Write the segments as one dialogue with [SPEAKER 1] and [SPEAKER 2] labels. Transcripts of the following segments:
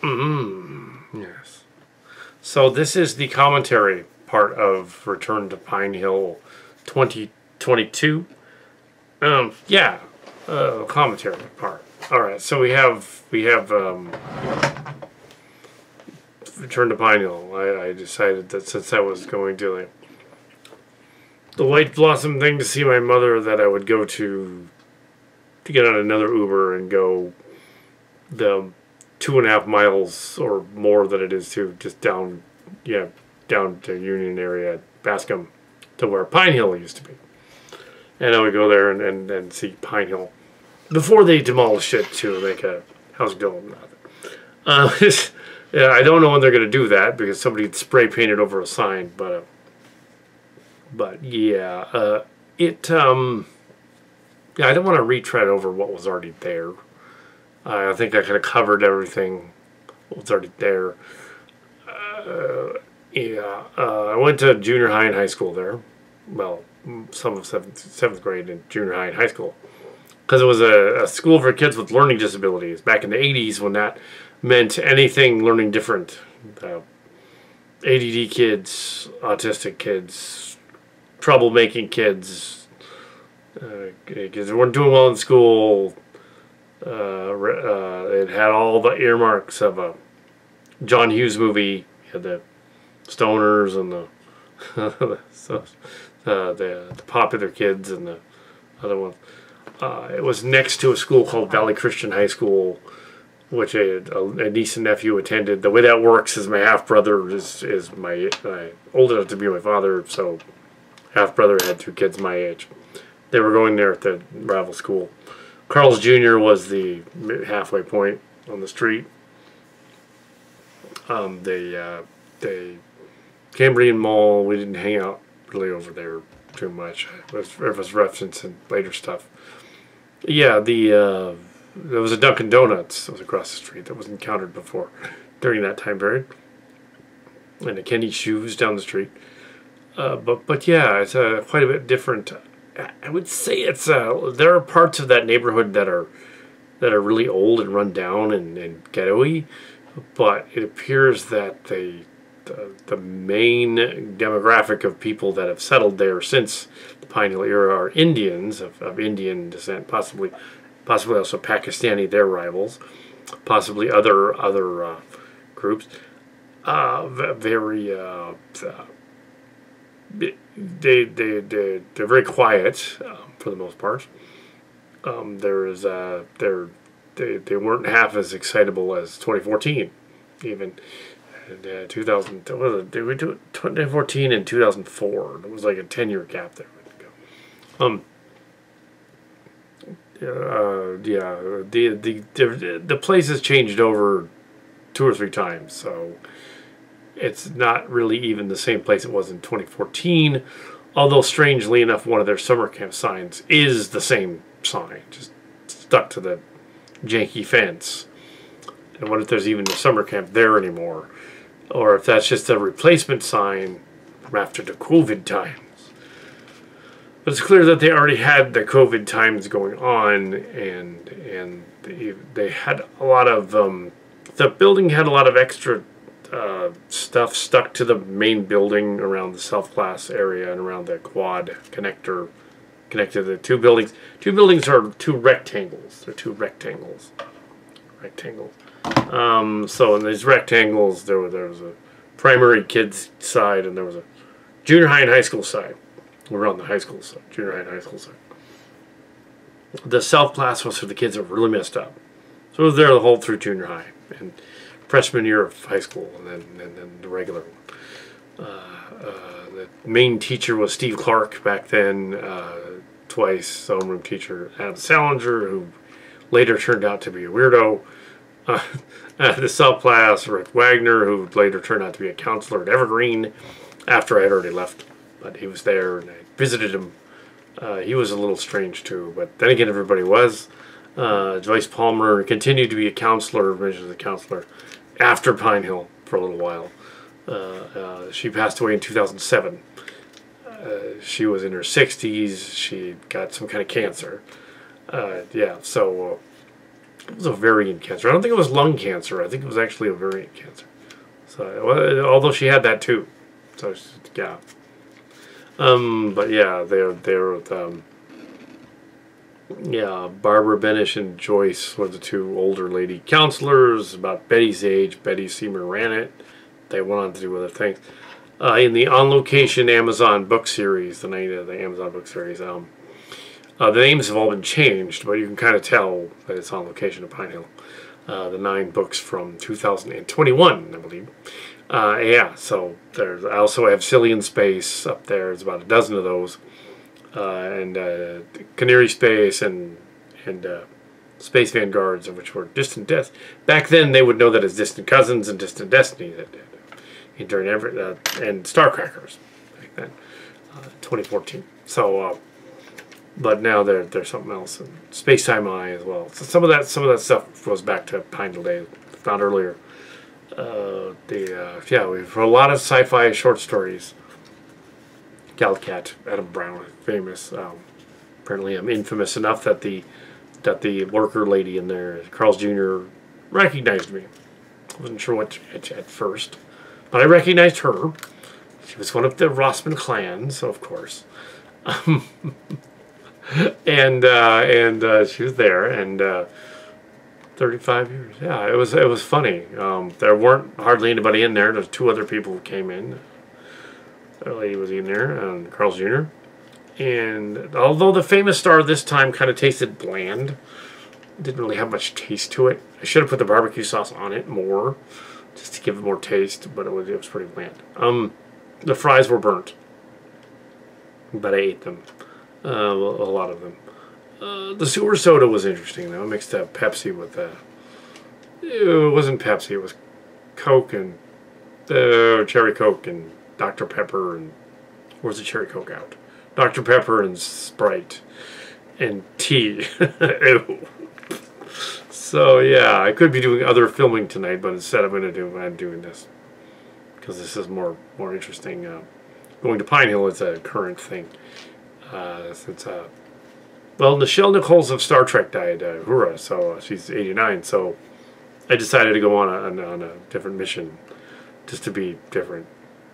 [SPEAKER 1] Yes. So this is the commentary part of Return to Pine Hill 2022. Yeah, commentary part. All right. So we have Return to Pine Hill. I decided that since I was going to the White Blossom thing to see my mother, that I would go to get on another Uber and go the 2.5 miles or more that it is to just down to Union area, Bascom, to where Pine Hill used to be. And I would go there and see Pine Hill before they demolish it to make a house dome out of it. Yeah, I don't know when they're going to do that because somebody spray painted over a sign, but yeah, yeah, I don't want to retread over what was already there. I think I kind of covered everything what was already there. Yeah, I went to junior high and high school there. Well, some of seventh grade and junior high and high school. Because it was a school for kids with learning disabilities back in the 80s when that meant anything learning different. ADD kids, autistic kids, troublemaking kids, kids that weren't doing well in school. It had all the earmarks of a John Hughes movie. You had the stoners and the popular kids and the other ones. It was next to a school called Valley Christian High School, which a niece and nephew attended. The way that works is my half brother is my old enough to be my father, so half brother had 2 kids my age. They were going there at the rival school. Carl's Jr. was the halfway point on the street. The Cambrian Mall, we didn't hang out really over there too much. It was referenced in later stuff. Yeah, there was a Dunkin' Donuts that was across the street that was encountered before during that time period, and a Kenny Shoes down the street. But yeah, it's quite a bit different. I would say it's there are parts of that neighborhood that are really old and run down and ghetto-y, but it appears that the main demographic of people that have settled there since the Pine Hill era are Indians of Indian descent, possibly also Pakistani, their rivals, possibly other groups. They're very quiet for the most part. They weren't half as excitable as 2014, even. And 2000, they were doing 2014 and 2004. It was like a 10-year gap there. Yeah, the place has changed over 2 or 3 times, so it's not really even the same place it was in 2014. Although strangely enough, one of their summer camp signs is the same sign, just stuck to the janky fence. I wonder if there's even a summer camp there anymore, or if that's just a replacement sign from after the COVID times. But it's clear that they already had the COVID times going on, and they had a lot of the building had a lot of extra stuff stuck to the main building around the self-class area and around the quad connector connected to the 2 buildings. 2 buildings are 2 rectangles. They're 2 rectangles. So in these rectangles, there was a primary kids side and there was a junior high and high school side. We're on the high school side, junior high and high school side. The self-class was for the kids that were really messed up. So it was there the whole through junior high and freshman year of high school, and then the regular one. The main teacher was Steve Clark back then, twice homeroom teacher Adam Salinger, who later turned out to be a weirdo. The subclass Rick Wagner, who later turned out to be a counselor at Evergreen after I had already left, but he was there and I visited him. He was a little strange too, but then again everybody was. Joyce Palmer continued to be a counselor, mentioned as a counselor after Pine Hill for a little while. She passed away in 2007. She was in her 60s. She got some kind of cancer. Yeah, so It was ovarian cancer. I don't think it was lung cancer. I think it was actually ovarian cancer. So, well, although she had that too. So, yeah. But yeah, they're with, yeah, Barbara Benish and Joyce were the two older lady counselors, about Betty's age. Betty Seymour ran it. They went on to do other things. In the On Location Amazon book series, the Amazon book series, the names have all been changed, but you can kind of tell that it's On Location at Pine Hill. The 9 books from 2021, I believe. Yeah, so there's. I also have Silly in Space up there. There's about a dozen of those. And Canary Space and Space Vanguards, which were Distant Death. Back then, they would know that as Distant Cousins and Distant Destiny. During and Starcrackers back then, 2014. So, but now they're something else. And Space Time Eye as well. So some of that stuff goes back to Pine Hill Days, if not earlier. Yeah, we've a lot of sci-fi short stories. Kal Kat, Adam Browne, famous. Apparently, I'm infamous enough that the worker lady in there, Carl's Jr., recognized me. I wasn't sure what at first, but I recognized her. She was one of the Rossman clan, so of course. And she was there, and 35 years. Yeah, it was funny. There weren't hardly anybody in there. There's 2 other people who came in. That lady was in there, and Carl's Jr. And although the famous star this time kind of tasted bland, didn't really have much taste to it. I should have put the barbecue sauce on it more, just to give it more taste, but it was pretty bland. The fries were burnt, but I ate them, a lot of them. The sewer soda was interesting though. I mixed up Pepsi with it wasn't Pepsi. It was Coke and Cherry Coke and Dr. Pepper, and where's the Cherry Coke out? Dr. Pepper and Sprite and tea. Ew. So yeah, I could be doing other filming tonight, but instead I'm doing this because this is more interesting. Going to Pine Hill is a current thing since well, Nichelle Nichols of Star Trek died. Hurrah! So she's 89. So I decided to go on a different mission, just to be different.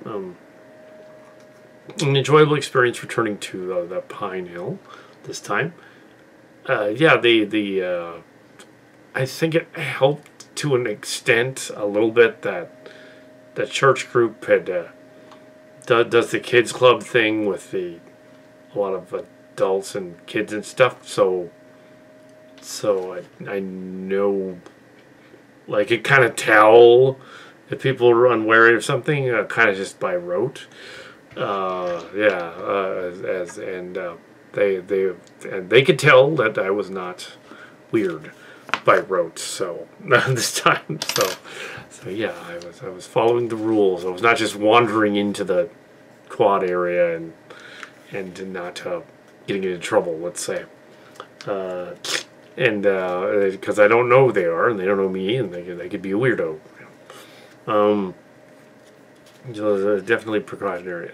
[SPEAKER 1] An enjoyable experience returning to the Pine Hill this time. Yeah, I think it helped to an extent a little bit that the church group had does the kids club thing with a lot of adults and kids and stuff. So I know, like, it kind of tell if people are unwary of something, kind of just by rote. They could tell that I was not weird by rote. So this time, so yeah, I was following the rules. I was not just wandering into the quad area and not getting into trouble. Let's say, because I don't know who they are and they don't know me, and they could be a weirdo. So definitely precautionary.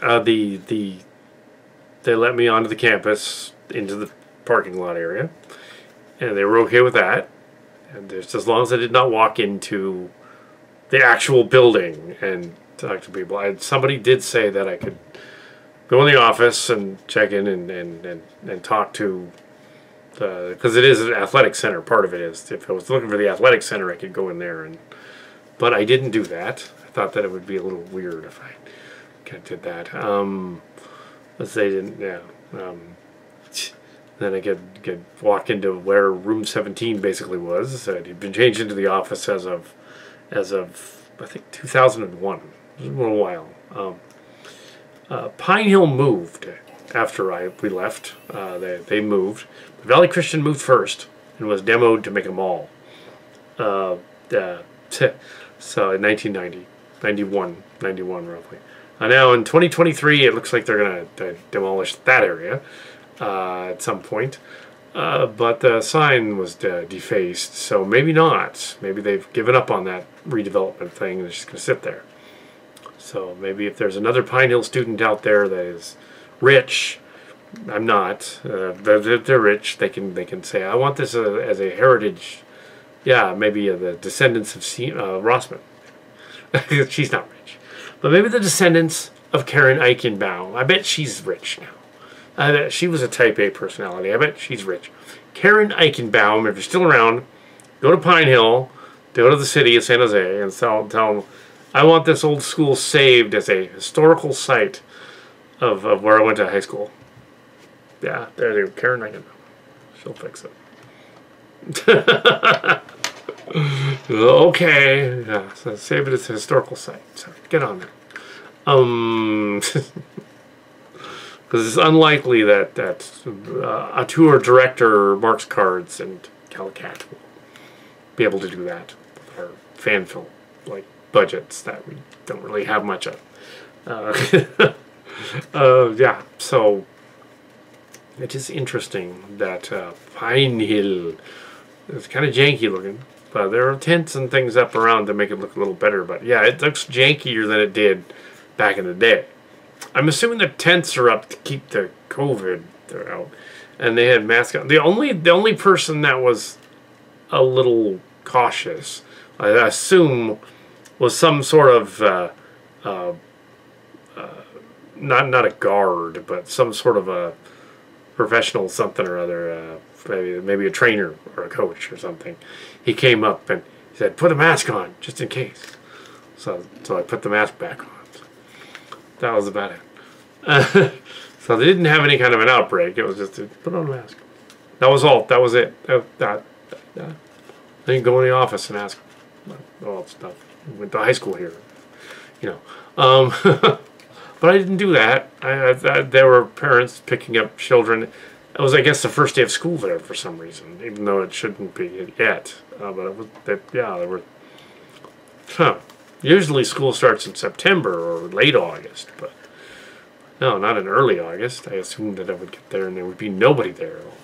[SPEAKER 1] They let me onto the campus, into the parking lot area, and they were okay with that. And just as long as I did not walk into the actual building and talk to people. Somebody did say that I could go in the office and check in and talk to, because it is an athletic center. Part of it is, if I was looking for the athletic center, I could go in there, but I didn't do that. I thought that it would be a little weird if I kind of did that. Let's say didn't, yeah. Then I could walk into where room 17 basically was. It had been changed into the office as of I think 2001. It was a little while. Pine Hill moved after we left. They moved. Valley Christian moved first and was demoed to make a mall. So in 1990, 91 roughly. Now in 2023, it looks like they're going to demolish that area at some point. But the sign was defaced, so maybe not. Maybe they've given up on that redevelopment thing and it's just going to sit there. So maybe if there's another Pine Hill student out there that is rich, I'm not. They're rich. They can say, I want this as a heritage Yeah, maybe the descendants of Rossman. She's not rich. But maybe the descendants of Karen Eichenbaum. I bet she's rich now. I bet she was a type A personality. I bet she's rich. Karen Eichenbaum, if you're still around, go to Pine Hill, go to the city of San Jose, and tell them, I want this old school saved as a historical site of where I went to high school. Yeah, there you go. Karen Eichenbaum. She'll fix it. Okay, yeah, so save it as a historical site. So get on there. Because it's unlikely that auteur director Marx Cards and Kal Kat will be able to do that with our fan film like budgets that we don't really have much of. Yeah, so it is interesting that Pine Hill is kind of janky looking. But there are tents and things up around to make it look a little better. But yeah, it looks jankier than it did back in the day. I'm assuming the tents are up to keep the COVID out, and they had masks on. The only person that was a little cautious, I assume, was some sort of not a guard, but some sort of a professional something or other. Maybe a trainer or a coach or something. He came up and he said, "Put a mask on, just in case." So I put the mask back on. That was about it. So they didn't have any kind of an outbreak. It was just put on a mask. That was all. That was it. I didn't go in the office and ask all stuff. I went to high school here, you know. But I didn't do that. There were parents picking up children. It was, I guess, the first day of school there for some reason, even though it shouldn't be yet. But it was, yeah, there were. Usually school starts in September or late August, but no, not in early August. I assumed that I would get there and there would be nobody there at all.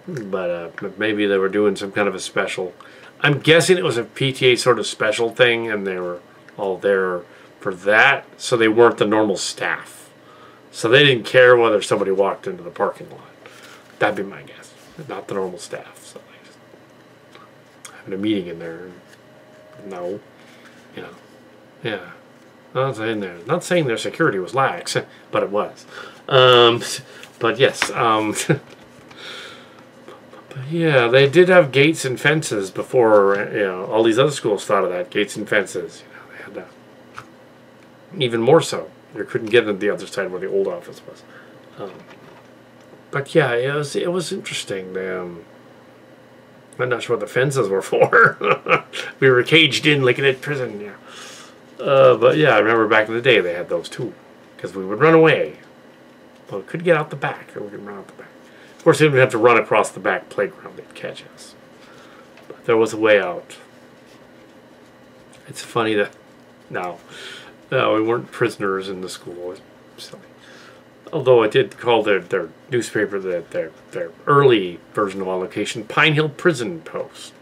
[SPEAKER 1] But maybe they were doing some kind of a special. I'm guessing it was a PTA sort of special thing, and they were all there for that, so they weren't the normal staff. So they didn't care whether somebody walked into the parking lot. That'd be my guess. Not the normal staff. So they just having a meeting in there. No. You know. Yeah. Not saying their security was lax, but it was. But yes. But yeah, they did have gates and fences before, you know, all these other schools thought of that. Gates and fences. You know, they had that. Even more so. You couldn't get into the other side where the old office was. But yeah, it was interesting. I'm not sure what the fences were for. We were caged in like in a prison. Yeah. But yeah, I remember back in the day they had those too, because we would run away. Well, we could get out the back, or we could run out the back. Of course, we didn't have to run across the back playground. They'd catch us. But there was a way out. It's funny that now. No, we weren't prisoners in the school. It was silly. Although I did call their newspaper, their early version of On Location, Pine Hill Prison Post,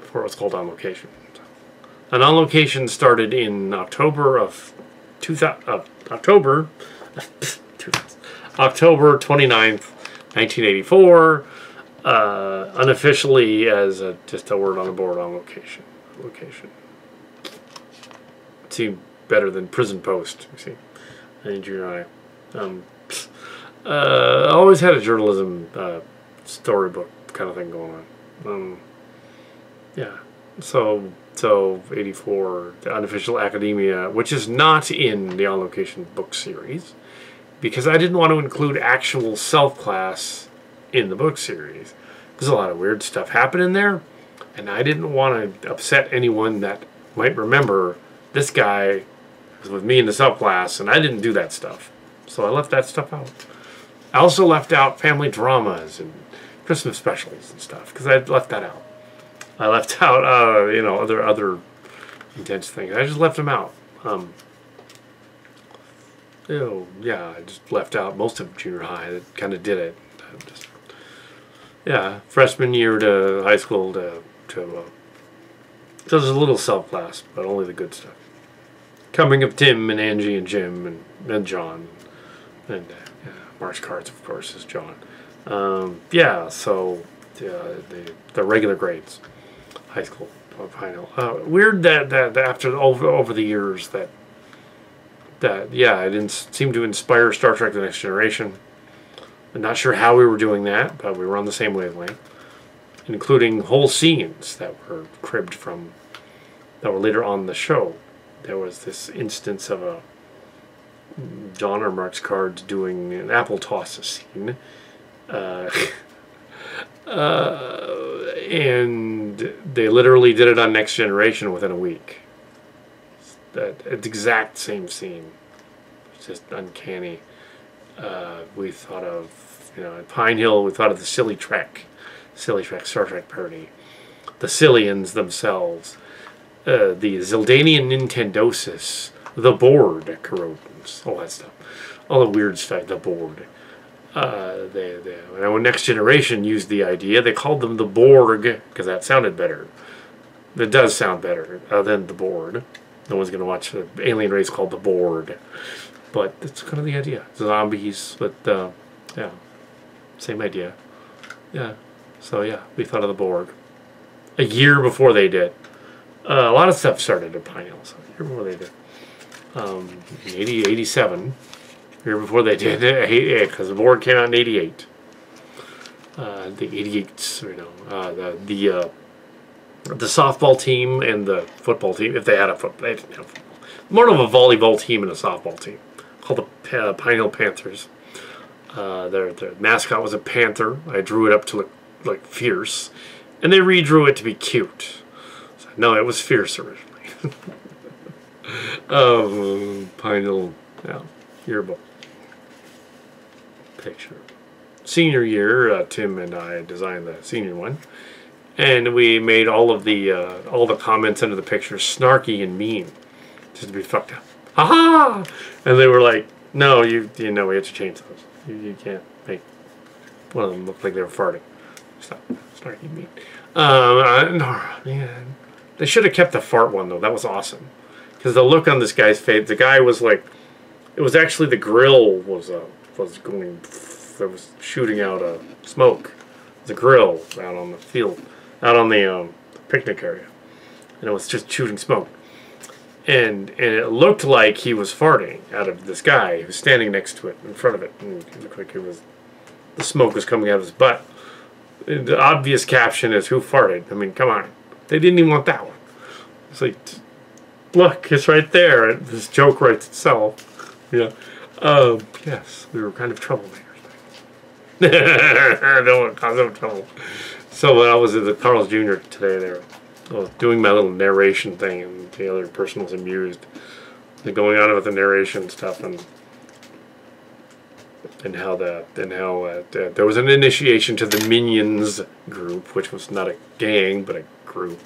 [SPEAKER 1] before it was called On Location. And On Location started in October of 2000, October 29th, 1984, unofficially as just a word on the board, On Location. Location. It seemed better than Prison Post, you see, in junior high. Always had a journalism storybook kind of thing going on. Yeah, so 84, the unofficial academia, which is not in the On Location book series, because I didn't want to include actual self-class in the book series. There's a lot of weird stuff happening there, and I didn't want to upset anyone that might remember this guy was with me in the subclass, and I didn't do that stuff. So I left that stuff out. I also left out family dramas and Christmas specials and stuff, because I left that out. I left out, you know, other intense things. I just left them out. Yeah, I just left out most of junior high. That kind of did it. Yeah, freshman year to high school so there's a little self-class, but only the good stuff. Coming of Tim and Angie and Jim and John. And yeah, Marx Cards, of course, is John. Yeah, so the regular grades, high school. Pine Hill. Weird that after over the years that yeah, it didn't seem to inspire Star Trek: The Next Generation. I'm not sure how we were doing that, but we were on the same wavelength, including whole scenes that were cribbed from that were later on the show. There was this instance of a John or Marx Cards doing an apple toss scene. And they literally did it on Next Generation within a week. It's exact same scene. It's just uncanny. We thought of, at Pine Hill, we thought of the Silly Trek Star Trek parody. The Sillians themselves. The Zildanian Nintendosis. The board corrodents. All that stuff. All the weird stuff. The board. When Next Generation used the idea, they called them the Borg because that sounded better. It does sound better than the board. No one's going to watch an alien race called the board. But that's kind of the idea. Zombies, but yeah, same idea. Yeah, so yeah, we thought of the Borg. A year before they did. A lot of stuff started at Pine Hill, so a year before they did. 87. Year before they did, because the board came out in 88. The 88s, the softball team and the football team, if they had a football, they didn't have football. More of a volleyball team and a softball team, called the Pine Hill Panthers. Their mascot was a panther. I drew it up to look like fierce, and they redrew it to be cute. So, no, it was fierce originally. Pine Hill, yeah, yearbook. Picture. Senior year, Tim and I designed the senior one, and we made all the comments under the picture snarky and mean, just to be fucked up. Ha! And they were like, "No, we have to change those. You can't make one of them look like they were farting. Stop, snarky and mean." Man, they should have kept the fart one though. That was awesome, because the look on this guy's face. The guy was like, it was actually the grill was going, that was shooting out smoke. The grill out on the field, out on the picnic area, and it was just shooting smoke. And it looked like he was farting out of this guy who was standing next to it, in front of it, and it looked like the smoke was coming out of his butt. The obvious caption is, "Who farted?" I mean, come on, they didn't even want that one. It's like, look, it's right there. This joke writes itself. Yeah. Yes, we were kind of troublemakers. Don't want to cause them trouble. So when I was at the Carl's Jr. today, they were doing my little narration thing, and the other person was amused. They're going on with the narration stuff, and how there was an initiation to the Minions group, which was not a gang but a group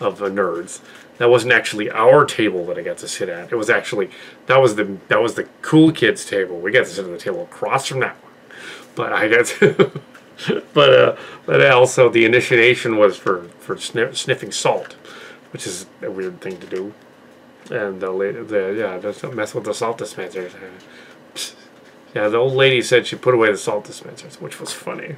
[SPEAKER 1] of nerds. That wasn't actually our table that I got to sit at. It was actually that was the cool kids table. We got to sit at the table across from that one. But I got to, but also the initiation was for sniffing salt, which is a weird thing to do. And don't mess with the salt dispensers. Yeah, the old lady said she put away the salt dispensers, which was funny.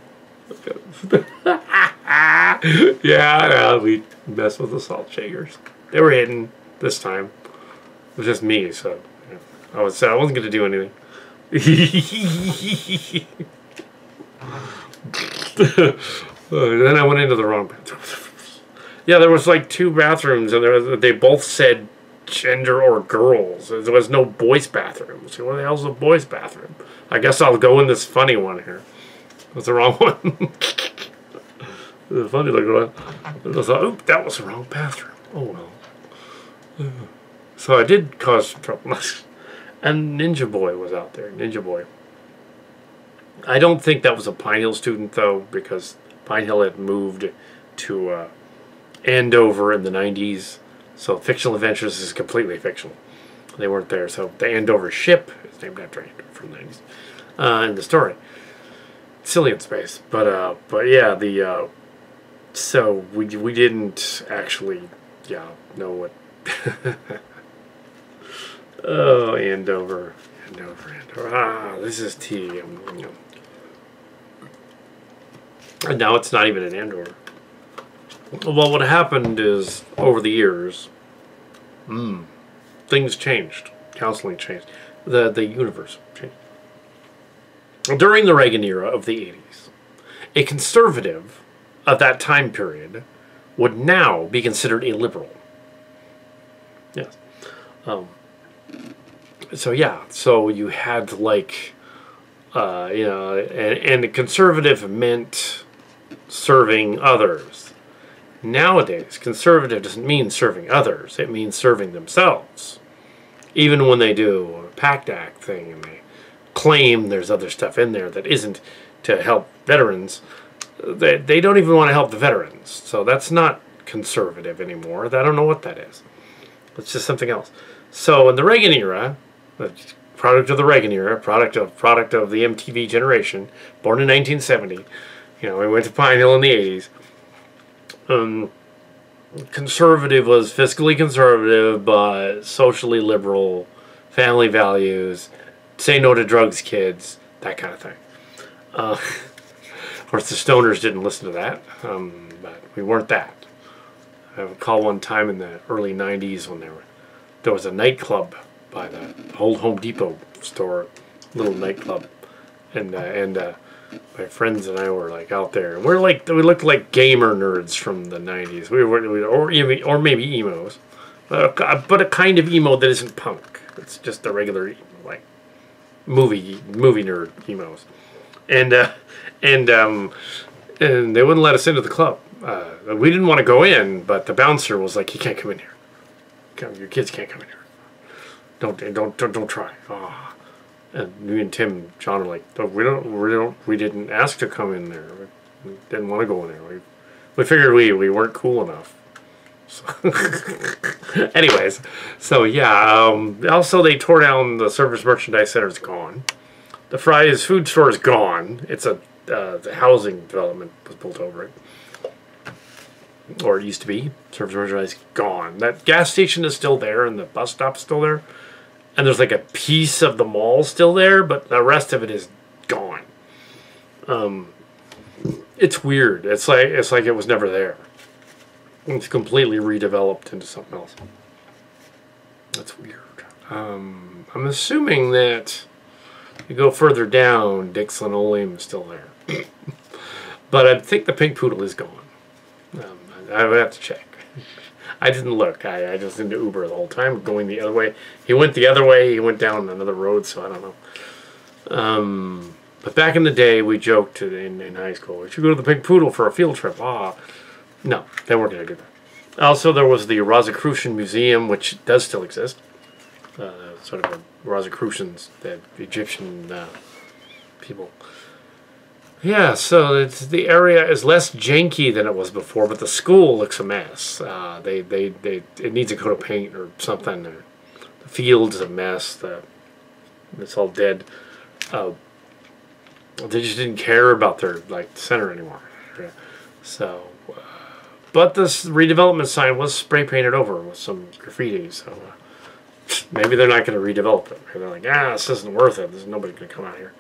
[SPEAKER 1] Yeah, we messed with the salt shakers. They were hidden this time. It was just me, so yeah. I wasn't going to do anything. Then I went into the wrong bathroom. Yeah, there was like 2 bathrooms, and they both said gender or girls. There was no boys' bathroom. So what the hell's a boys' bathroom? I guess I'll go in this funny one here. That's the wrong one. The funny looking one. I thought, oop, that was the wrong bathroom. Oh well. So I did cause some trouble. And Ninja Boy was out there. Ninja Boy. I don't think that was a Pine Hill student, though, because Pine Hill had moved to Andover in the 90s. So Fictional Adventures is completely fictional. They weren't there. So the Andover ship is named after Andover from the 90s in the story. Silly in space. But yeah, so we didn't actually, know what. Oh, Andover. Ah, this is tea. And now it's not even an Andor. Well, what happened is, over the years, things changed. Counseling changed. The universe changed. During the Reagan era of the 80s, a conservative of that time period would now be considered a liberal. Yes. So yeah, so you had like, and conservative meant serving others. Nowadays, conservative doesn't mean serving others. It means serving themselves. Even when they do a PACT Act thing and they claim there's other stuff in there that isn't to help veterans, they don't even want to help the veterans. So that's not conservative anymore. I don't know what that is. It's just something else. So in the Reagan era, the product of the Reagan era, product of the MTV generation, born in 1970, we went to Pine Hill in the 80s. Conservative was fiscally conservative, but socially liberal, family values, say no to drugs, kids, that kind of thing. Of course, the stoners didn't listen to that, but we weren't that. I recall one time in the early 90s when there was a nightclub by the old Home Depot store, little nightclub, and my friends and I were like out there, and we looked like gamer nerds from the 90s. Or maybe emos, but a kind of emo that isn't punk. It's just the regular like movie nerd emos, and they wouldn't let us into the club. We didn't want to go in, but the bouncer was like, "You can't come in here. Your kids can't come in here. Don't try." Oh. And me and Tim, John are like, "Oh, we didn't ask to come in there. We didn't want to go in there. We figured we weren't cool enough." So anyways, so yeah. Also, they tore down the Service Merchandise Center. Is gone. The Fry's food store is gone. It's the housing development was built over it. Or it used to be. Service Merchandise gone. That gas station is still there, and the bus stop's still there. And there's like a piece of the mall still there, but the rest of it is gone. It's weird. It's like it was never there. It's completely redeveloped into something else. That's weird. I'm assuming that you go further down, Dick's Linoleum is still there. But I think the Pink Poodle is gone. I would have to check. I didn't look. I just did Uber the whole time, going the other way. He went the other way. He went down another road, so I don't know. But back in the day, we joked in high school, we should go to the Pink Poodle for a field trip. No, they weren't going to do that. Also, there was the Rosicrucian Museum, which does still exist. Sort of a Rosicrucians, the Egyptian people. Yeah, so the area is less janky than it was before, but the school looks a mess. It needs a coat of paint or something. The field's a mess. It's all dead. They just didn't care about their center anymore. So, but this redevelopment sign was spray painted over with some graffiti. So maybe they're not going to redevelop it. They're like, this isn't worth it. There's nobody going to come out here.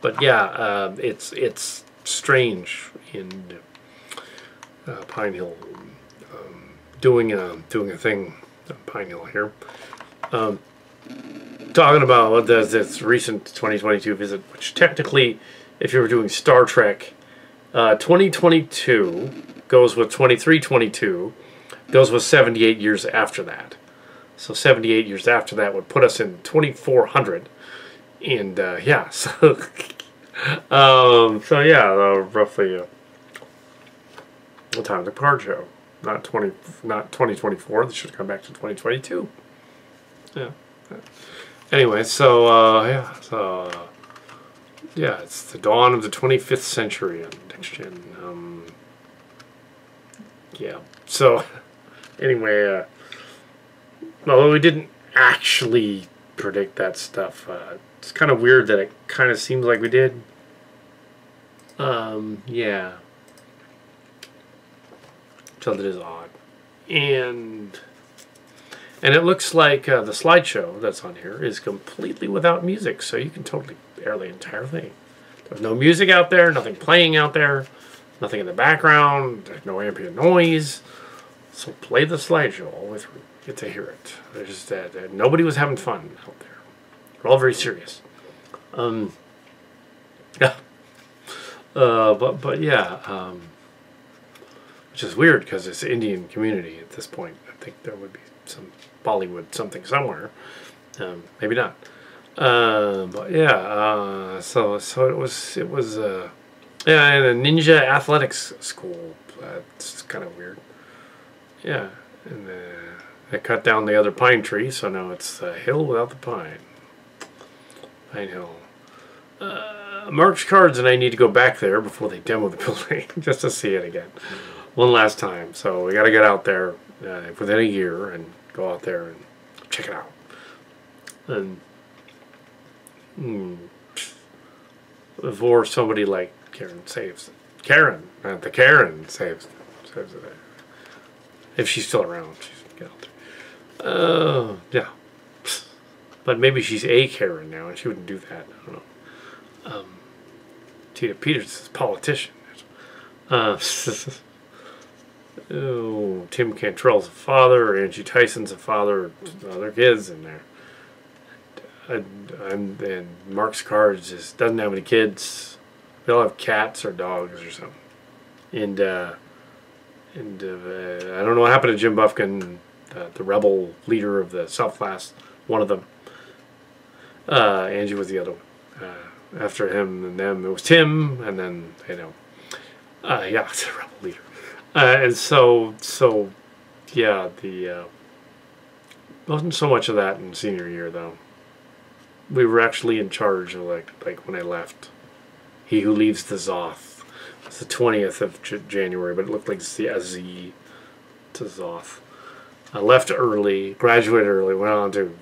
[SPEAKER 1] But yeah, it's strange in Pine Hill, doing a thing in Pine Hill here. Talking about this recent 2022 visit, which technically, if you were doing Star Trek, 2022 goes with 2322, goes with 78 years after that. So 78 years after that would put us in 2400. And yeah, so roughly the time of the card show, not 2024. They should come back to 2022. Yeah. Anyway, so yeah, it's the dawn of the 25th century on Next Gen. Yeah. So anyway, although we didn't actually predict that stuff, it's kind of weird that it kind of seems like we did. Yeah. So that is odd. And And it looks like the slideshow that's on here is completely without music, so you can totally air the entire thing. There's no music out there, nothing playing out there, nothing in the background, there's no ambient noise. So play the slideshow all the way through. You get to hear it. There's just nobody was having fun out there. We're all very serious. Yeah. But yeah, which is weird because it's Indian community at this point. I think there would be some Bollywood something somewhere. Maybe not. But yeah, so it was yeah, in a ninja athletics school. It's kind of weird. Yeah, and they cut down the other pine tree, so now it's a hill without the pine. Pine Hill. Marx Cards and I need to go back there before they demo the building just to see it again one last time. So we got to get out there within a year and go out there and check it out. And before somebody like Karen saves it. Karen, not the Karen saves it. If she's still around, she's get out there. Yeah. But maybe she's a Karen now, and she wouldn't do that. I don't know. Tina Peters is a politician. Oh, Tim Cantrell's a father. Angie Tyson's a father. Other kids in there. And Marx Cards doesn't have any kids. They all have cats or dogs or something. And I don't know what happened to Jim Bufkin, the rebel leader of the South class. One of them. Angie was the other one. After him and them, it was Tim, and then, yeah, it's a rebel leader. And so, yeah, wasn't so much of that in senior year, though. We were actually in charge of, like when I left. He Who Leaves the Zoth. It's the 20th of January, but it looked like a Z to Zoth. I left early, graduated early, went on to,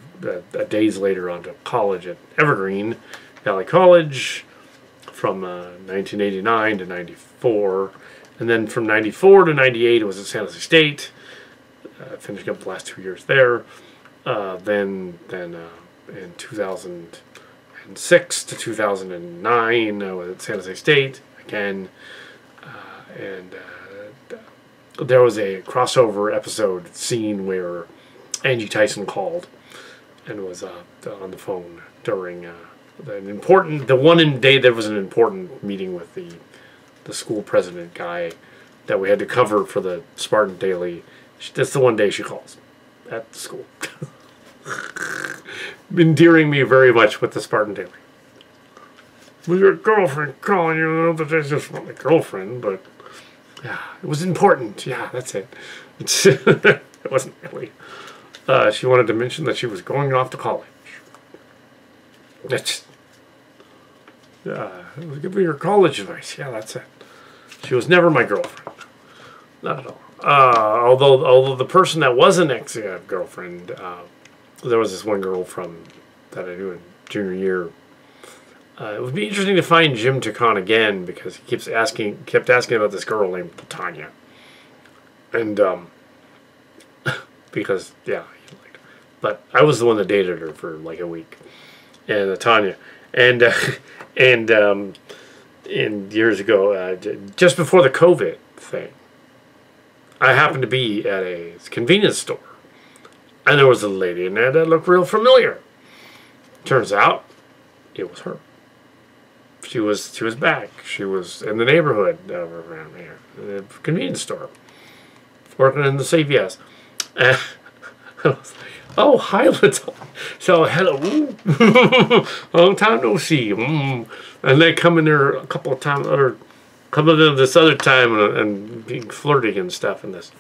[SPEAKER 1] days later, on to college at Evergreen Valley College from 1989 to 94. And then from 94 to 98, it was at San Jose State. Finishing up the last 2 years there. Then in 2006 to 2009, I was at San Jose State again. And there was a crossover episode scene where Angie Tyson called and was on the phone during the one day there was an important meeting with the school president guy that we had to cover for the Spartan Daily. That's the one day she calls at the school. Endearing me very much with the Spartan Daily. Well, your girlfriend calling you, but it's just not my girlfriend, but yeah, it was important. Yeah, that's it. It wasn't really. She wanted to mention that she was going off to college. That's give me your college advice. Yeah, that's it. She was never my girlfriend. Not at all. Although the person that was an ex-girlfriend, there was this one girl that I knew in junior year. It would be interesting to find Jim Tacon again because he kept asking about this girl named Tanya, and because yeah, but I was the one that dated her for like a week, and Tanya, and years ago, just before the COVID thing, I happened to be at a convenience store, and there was a lady in there that looked real familiar. Turns out, it was her. She was back. She was in the neighborhood around here, the convenience store, working in the CVS. And I was like, "Oh, hi, Latonya." So, hello, long time no see. And they come in there a couple of times, come in this other time and being flirty and stuff. And this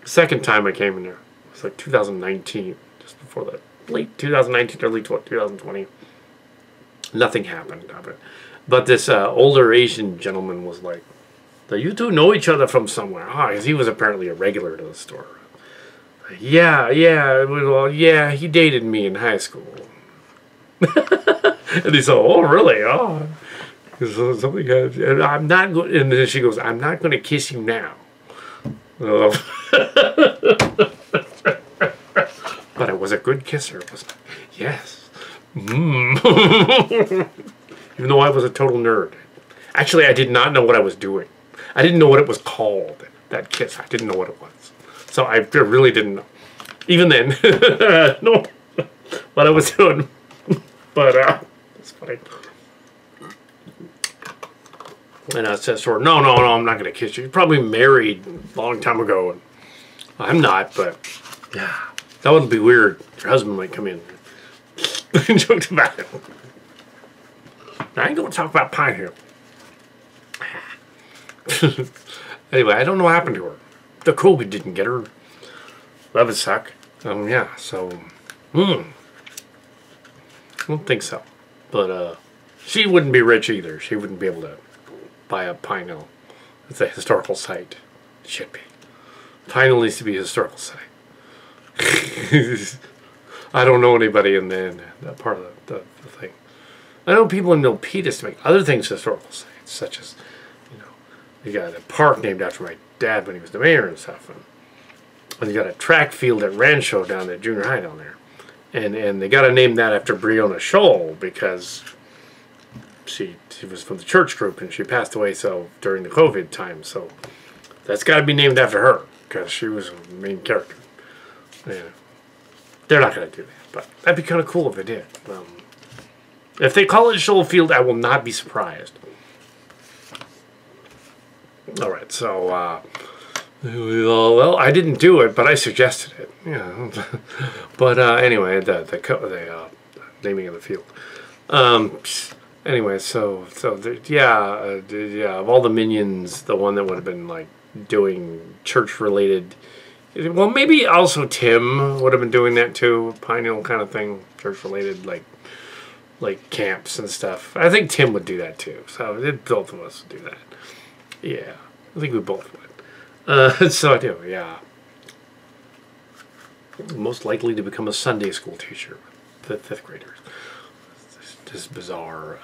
[SPEAKER 1] second time I came in there, it was like 2019, just before the late 2019, early 2020. Nothing happened of it. But this older Asian gentleman was like, "You two know each other from somewhere." Because he was apparently a regular to the store. Yeah, well, yeah, he dated me in high school. And he said, "Oh, really? Oh." Something, and I'm not going, and then she goes, "I'm not going to kiss you now." good kisser, wasn't I? Yes. Even though I was a total nerd. Actually, I did not know what I was doing. I didn't know what it was called, that kiss. I didn't know what it was. So I really didn't know. Even then, no, what I was doing. But, it's funny. And I said, sort of, no, I'm not going to kiss you. You're probably married a long time ago. And I'm not, but yeah, that would be weird. Your husband might come in and joked about it. I ain't going to talk about Pine Hill. Anyway, I don't know what happened to her. The COVID didn't get her. That would suck. Yeah, so, I don't think so. But, she wouldn't be rich either. She wouldn't be able to buy a Pine Hill. It's a historical site. It should be. Pine Hill needs to be a historical site. I don't know anybody in that part of the thing. I know people in Milpitas to make other things historical sites, such as, you got a park named after my dad when he was the mayor and stuff. And you got a track field at Rancho down at junior high down there. And they got to name that after Breonna Scholl because she was from the church group and she passed away during the COVID time. So that's got to be named after her because she was a main character. Yeah. They're not going to do that, but that'd be kind of cool if they did. If they call it Scholl Field, I will not be surprised. All right, so, well, I didn't do it, but I suggested it. Yeah. But anyway, the naming of the field. Anyway, of all the minions, the one that would have been like doing church-related. Well, maybe also Tim would have been doing that too, Pine Hill kind of thing, church-related, like camps and stuff. I think Tim would do that too. So both of us would do that. Yeah, I think we both would. So I do, yeah. Most likely to become a Sunday school teacher with fifth graders. It's just bizarre.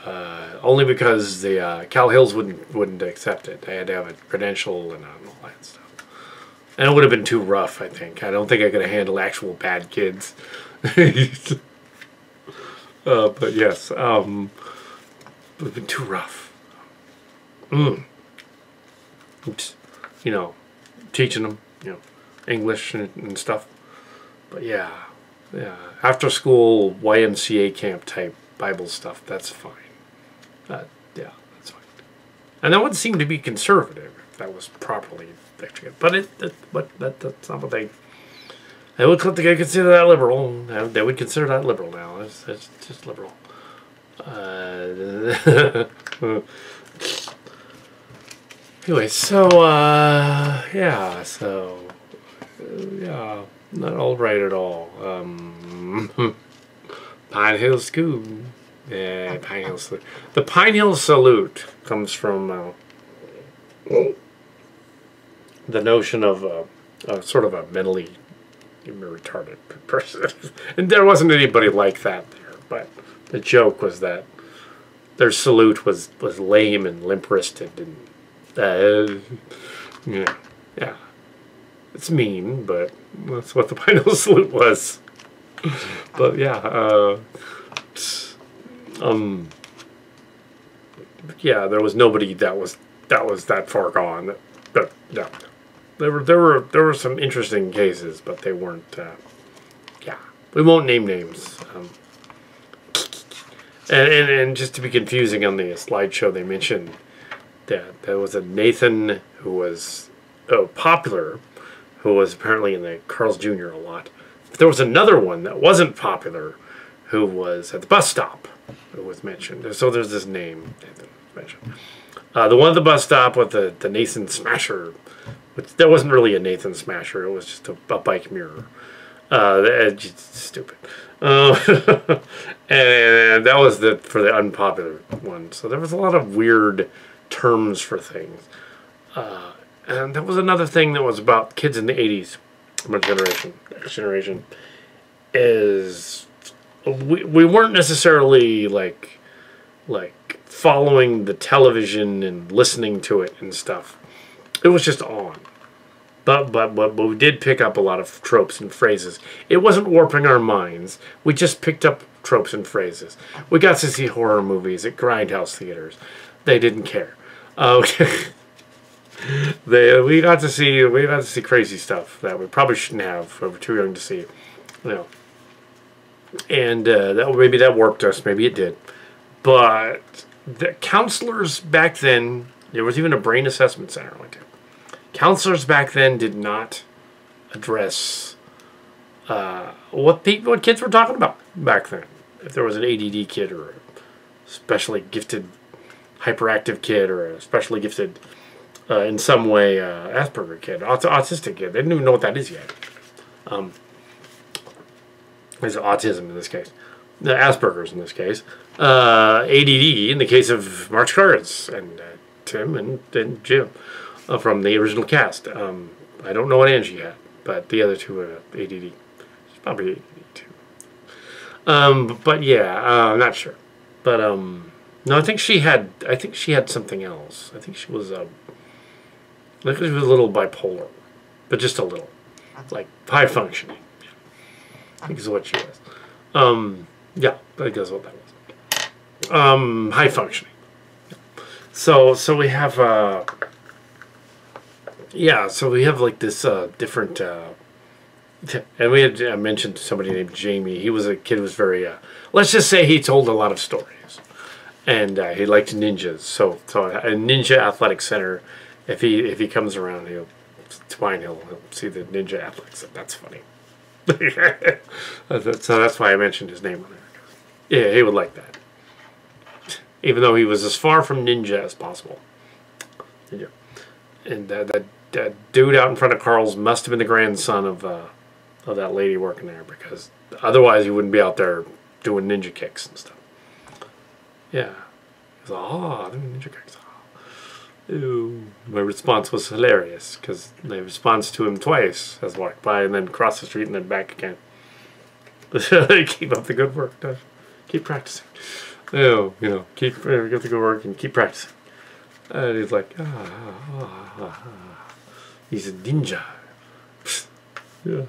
[SPEAKER 1] Only because the Cal Hills wouldn't accept it. They had to have a credential and all that stuff. And it would have been too rough, I think. I don't think I could have handled actual bad kids. But yes, it would have been too rough. Teaching them, English and stuff. But yeah, after school YMCA camp type Bible stuff, that's fine. Yeah, that's fine. And that would seem to be conservative if that was properly executed. But that's not what they would consider that liberal. They would consider that liberal now. It's just liberal. Anyway, not all right at all. Pine Hill School. Yeah, Pine Hill Salute. The Pine Hill Salute comes from the notion of sort of a mentally retarded person. And there wasn't anybody like that there, but the joke was that their salute was lame and limp-wristed and yeah. It's mean, but that's what the Pine Hill Salute was. But yeah, there was nobody that was that far gone. But yeah, there were some interesting cases, but they weren't. We won't name names. And just to be confusing on the slideshow, they mentioned that there was a Nathan who was popular, who was apparently in the Carl's Jr. a lot. But there was another one that wasn't popular, who was at the bus stop, who was mentioned. So there's this name Nathan mentioned. The one at the bus stop with the Nathan Smasher, which there wasn't really a Nathan Smasher. It was just a bike mirror. Just stupid. And that was for the unpopular one. So there was a lot of weird terms for things. And that was another thing that was about kids in the 80s. My generation, next generation, is we weren't necessarily like following the television and listening to it and stuff. It was just on. But we did pick up a lot of tropes and phrases. It wasn't warping our minds. We just picked up tropes and phrases. We got to see horror movies at grindhouse theaters. They didn't care. We got to see crazy stuff that we probably shouldn't have. We were too young to see. You know. And maybe that warped us. Maybe it did. But the counselors back then, there was even a brain assessment center I went to. Counselors back then did not address what kids were talking about back then. If there was an ADD kid or a specially gifted hyperactive kid or a specially gifted in some way Asperger kid, autistic kid, they didn't even know what that is yet. It's autism in this case. Asperger's in this case. ADD in the case of Marx Cards and Tim and Jim from the original cast. I don't know what Angie had, but the other two are ADD. She's probably ADD too. But yeah, I'm not sure. But no, I think she had something else. I think she was I think she was a little bipolar, but just a little, like high functioning. I think is what she was. Yeah, I think that's what that was. High functioning. So we have so we have like this different and we had I mentioned somebody named Jamie. He was a kid who was very let's just say he told a lot of stories, and he liked ninjas. So a ninja athletic center. If he comes around, he'll see the ninja athletics. That's funny. So that's why I mentioned his name on there. Yeah, he would like that. Even though he was as far from ninja as possible. Yeah. And that dude out in front of Carl's must have been the grandson of that lady working there, because otherwise he wouldn't be out there doing ninja kicks and stuff. Yeah. He was like, doing ninja kicks. Ew. My response was hilarious, because my response to him twice has walked by and then crossed the street and then back again. Keep up the good work, Dave. Keep practicing. Keep up the good work and keep practicing. And he's like, he's a ninja. Yeah.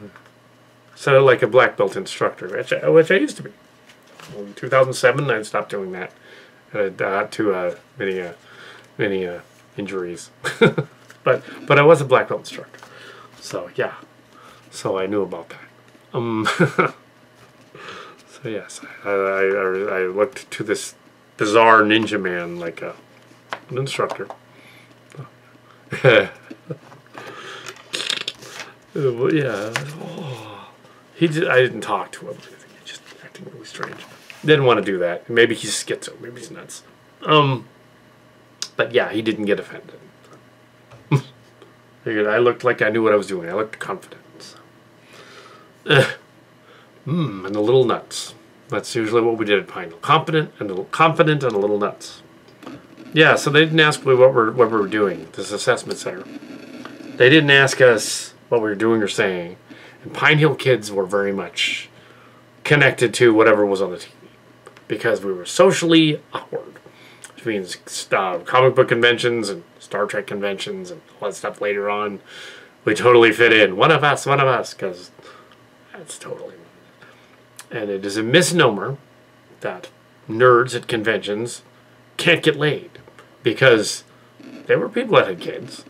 [SPEAKER 1] Sounded like a black belt instructor, which I used to be. In 2007, I stopped doing that. And I got to many injuries. but I was a black belt instructor. So yeah. So I knew about that. So yes, I looked to this bizarre ninja man like an instructor. Well, yeah. I didn't talk to him. He just acting really strange. Didn't want to do that. Maybe he's schizo. Maybe he's nuts. But yeah, he didn't get offended. Figured I looked like I knew what I was doing. I looked confident. So. And a little nuts. That's usually what we did at Pine Hill. Confident and a little nuts. Yeah, so they didn't ask me what we were doing at this assessment center. They didn't ask us what we were doing or saying. And Pine Hill kids were very much connected to whatever was on the TV, because we were socially awkward. Which means comic book conventions and Star Trek conventions and all that stuff later on. We totally fit in. One of us, because that's totally. And it is a misnomer that nerds at conventions can't get laid, because there were people that had kids.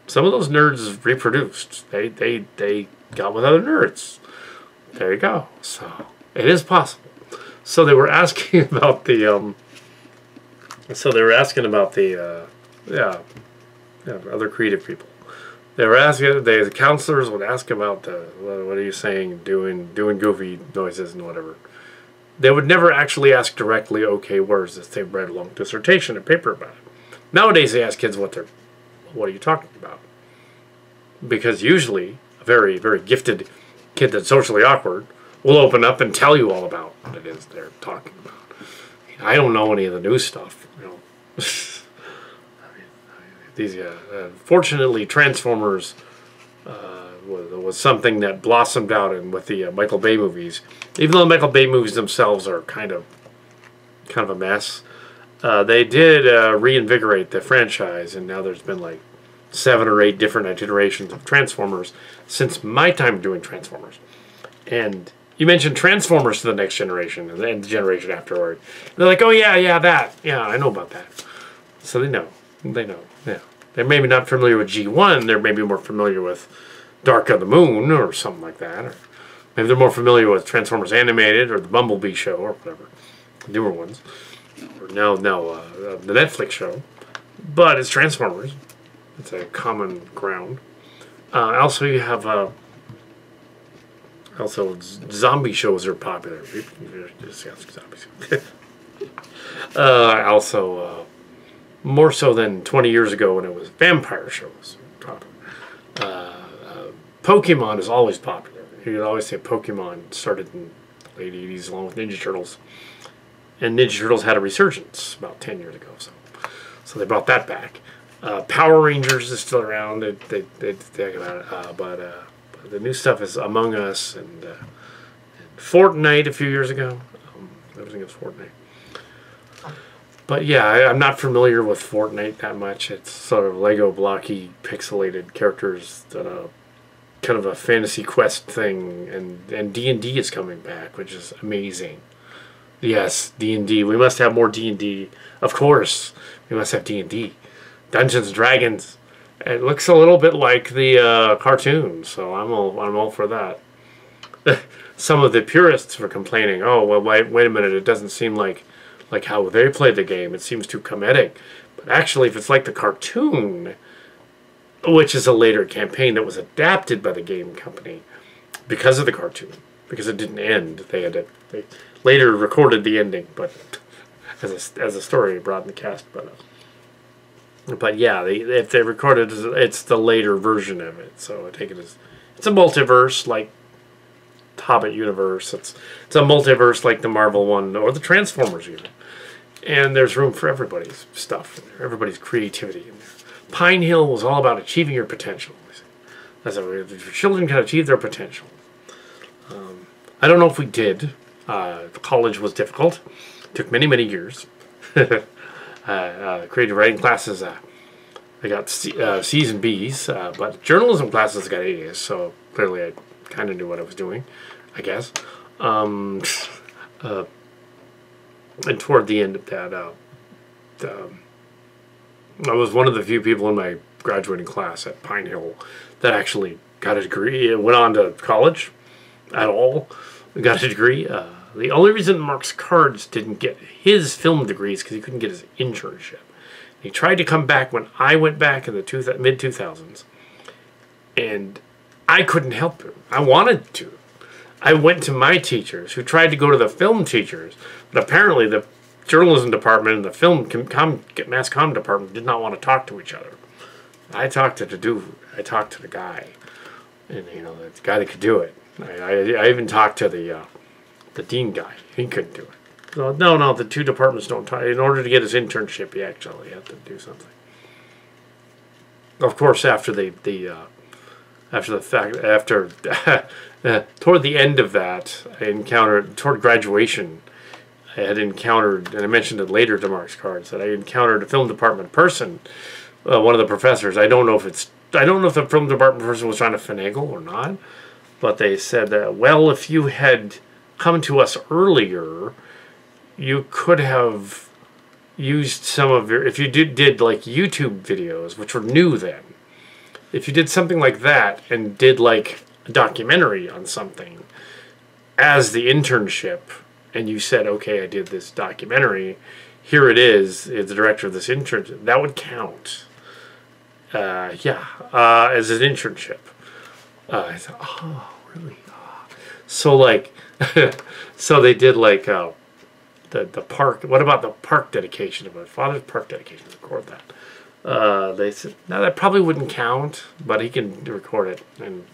[SPEAKER 1] Some of those nerds reproduced. They got with other nerds. There you go. So it is possible. So they were asking about the other creative people. They were asking. The counselors would ask about what are you saying, doing goofy noises and whatever. They would never actually ask directly, okay, where's this? They read a long dissertation and paper about it. Nowadays they ask kids what are you talking about? Because usually a very, very gifted kid that's socially awkward will open up and tell you all about what it is they're talking about. I don't know any of the new stuff, you know. Fortunately, Transformers was something that blossomed out with the Michael Bay movies. Even though the Michael Bay movies themselves are kind of a mess, they did reinvigorate the franchise, and now there's been like 7 or 8 different iterations of Transformers since my time doing Transformers. And you mentioned Transformers to the next generation and then the generation afterward. And they're like, oh yeah, that. Yeah, I know about that. So they know. Yeah. They're maybe not familiar with G1. They're maybe more familiar with Dark of the Moon or something like that. Or maybe they're more familiar with Transformers Animated or the Bumblebee show or whatever. The newer ones. Or now the Netflix show. But it's Transformers. It's a common ground. Also, you have zombie shows are popular. Also, more so than 20 years ago when it was vampire shows. Pokemon is always popular. You could always say Pokemon started in the late 80s along with Ninja Turtles. And Ninja Turtles had a resurgence about 10 years ago. So they brought that back. Power Rangers is still around. They think about it. But the new stuff is Among Us and Fortnite a few years ago. Everything is Fortnite. But yeah, I'm not familiar with Fortnite that much. It's sort of Lego blocky, pixelated characters that kind of a fantasy quest thing. And D&D is coming back, which is amazing. Yes, D&D. We must have more D&D. Of course, we must have D&D. Dungeons and Dragons. It looks a little bit like the cartoon, so I'm all for that. Some of the purists were complaining, oh, well, wait a minute, it doesn't seem like how they played the game. It seems too comedic. But actually, if it's like the cartoon, which is a later campaign that was adapted by the game company because of the cartoon, because it didn't end, they later recorded the ending, but as a story brought in the cast, but yeah, if they recorded, it's the later version of it. So I take it as it's a multiverse like Hobbit universe. It's a multiverse like the Marvel one or the Transformers even. And there's room for everybody's stuff in there, everybody's creativity in there. Pine Hill was all about achieving your potential. That's how children can achieve their potential. I don't know if we did. College was difficult. It took many years. Creative writing classes, I got C's and B's, but journalism classes got A's, so clearly I kind of knew what I was doing, I guess. And toward the end of that, I was one of the few people in my graduating class at Pine Hill that actually got a degree and went on to college at all. Got a degree. The only reason Marx Cards didn't get his film degree is because he couldn't get his internship. He tried to come back when I went back in the mid-2000s, and I couldn't help him. I wanted to. I went to my teachers, who tried to go to the film teachers, but apparently the journalism department and the film mass comm department did not want to talk to each other. I talked to the dude. I talked to the guy, and the guy that could do it. I even talked to the dean guy. He couldn't do it. So no, the two departments don't talk. In order to get his internship, he actually had to do something. Of course, after toward the end of that, I encountered toward graduation. I had encountered, and I mentioned it later to Marx Cards, that I encountered a film department person, one of the professors. I don't know if the film department person was trying to finagle or not, but they said that, well, if you had come to us earlier, you could have used some of your, if you did like YouTube videos, which were new then, if you did something like that and did like a documentary on something as the internship, and you said, okay, I did this documentary, here it is, it's the director of this internship, that would count. As an internship. I thought, oh, really? Oh. So like, so they did like the park. What about the park dedication of my father's park dedication? Record that. They said, no, that probably wouldn't count, but he can record it, and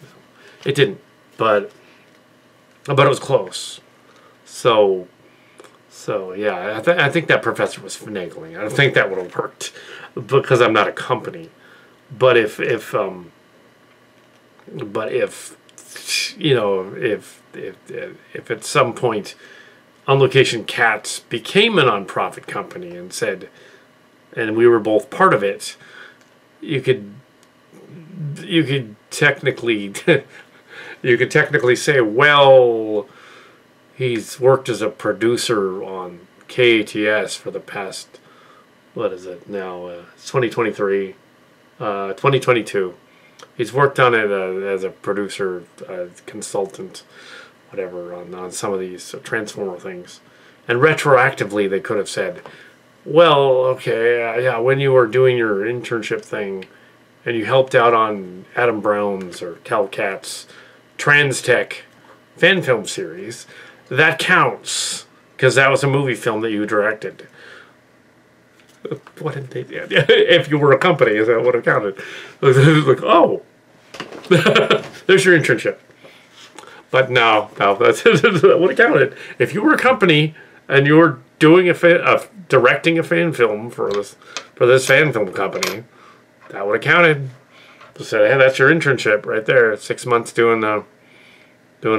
[SPEAKER 1] it didn't. But it was close. So yeah, I think that professor was finagling. I don't think that would have worked because I'm not a company. But if at some point On Location Cats became a nonprofit company and we were both part of it, you could could technically you could technically say, well, he's worked as a producer on KATS for the past, what is it now? It's 2023, 2022. He's worked on it as a producer, consultant, whatever, on some of these Transformer things. And retroactively, they could have said, well, okay, yeah, when you were doing your internship thing and you helped out on Adam Browne's or Kal Kat's Trans Tech fan film series, that counts because that was a movie film that you directed. What did they do? If you were a company, that would have counted. Like, oh, there's your internship. But no, that would have counted. If you were a company and you were doing directing a fan film for this fan film company, that would have counted. They said, hey, that's your internship right there. 6 months doing a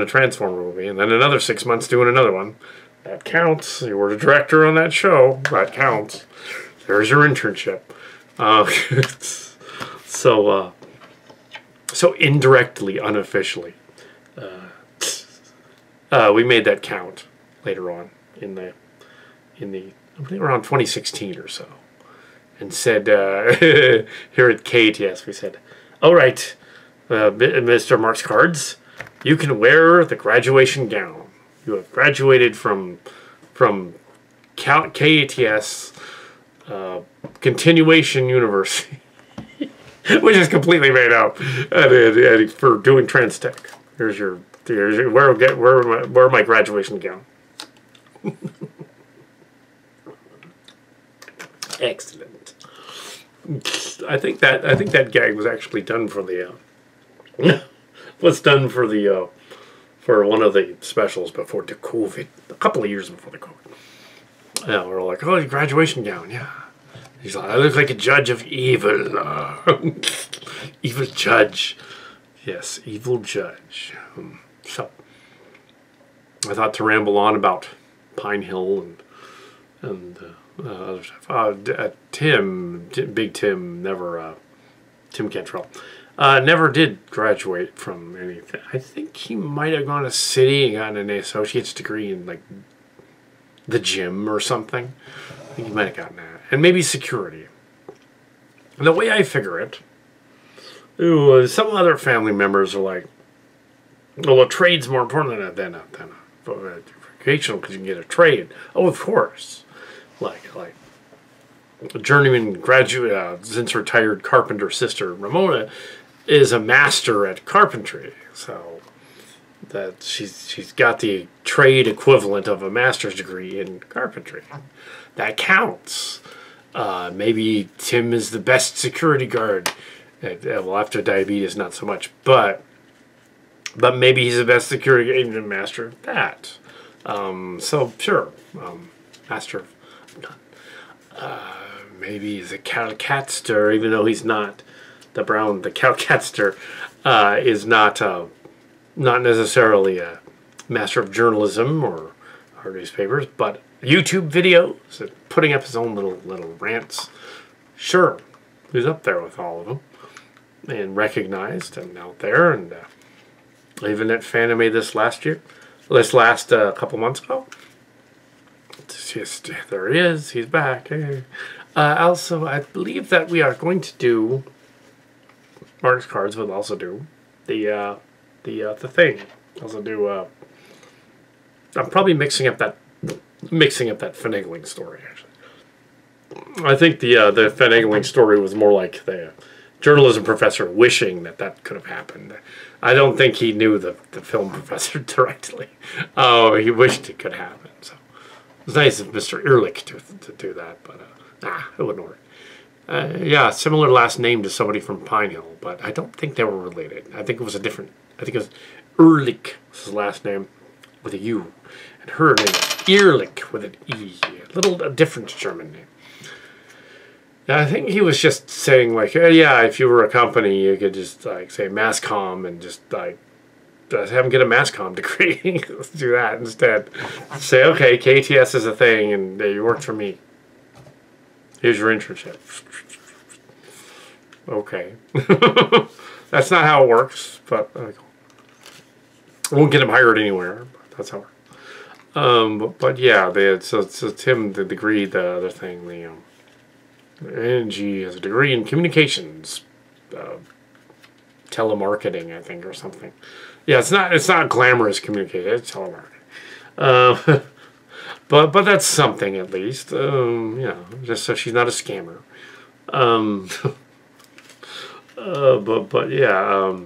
[SPEAKER 1] Transformer movie, and then another 6 months doing another one. That counts. You were the director on that show. That counts. There's your internship. So indirectly, unofficially, we made that count later on in the I think around 2016 or so, and said here at KATS we said, all right, Mr. Marx Cards, you can wear the graduation gown. You have graduated from KATS Continuation University, which is completely made up, and for doing trans tech. Here's your wear my graduation gown. Excellent. I think that gag was actually done for the for one of the specials before the COVID, a couple of years before the COVID. Yeah, we're like, oh, your graduation gown, yeah. He's like, I look like a judge of evil. Evil judge. Yes, evil judge. So, I thought to ramble on about Pine Hill and other stuff. Big Tim, never, Tim Cantrell, never did graduate from anything. I think he might have gone to City and gotten an associate's degree in, like, the gym or something. I think he might have gotten that. And maybe security. And the way I figure it, some other family members are like, well, a trade's more important than a vocational because you can get a trade. Oh, of course. Like a journeyman graduate, since retired carpenter sister Ramona is a master at carpentry. So that she's got the trade equivalent of a master's degree in carpentry. That counts. Maybe Tim is the best security guard. Well, after diabetes, not so much, but maybe he's the best security agent master of that. So sure, master of maybe he's a Kal Katster, even though he's not the Browne. The Kal Katster is not necessarily a master of journalism or newspapers, but YouTube videos, putting up his own little rants. Sure, he's up there with all of them, and recognized and out there, and even at Fanime this last couple months ago. It's just, there he is. He's back. Hey. Also, I believe that we are going to do. Marx Cards will also do the thing. Also do. I'm probably mixing up that finagling story. Actually, I think the finagling story was more like the journalism professor wishing that could have happened. I don't think he knew the film professor directly. Oh, he wished it could happen. So it was nice of Mr. Ehrlich to do that, but it wouldn't work. Yeah, similar last name to somebody from Pine Hill, but I don't think they were related. I think it was a different. I think it was Ehrlich was his last name with a U, and her name is Ehrlich with an E. A different German name. I think he was just saying, like, yeah, if you were a company, you could just, like, say Masscom and just, like, have him get a Masscom degree. Let's do that instead. Say, okay, KTS is a thing, and you worked for me. Here's your internship. Okay. That's not how it works, but I won't get him hired anywhere. But that's how it works. But yeah, so Tim, the degree, the other thing, and she has a degree in communications, telemarketing, I think, or something. Yeah, it's not glamorous communication. It's telemarketing. But that's something at least. Just so she's not a scammer. But yeah.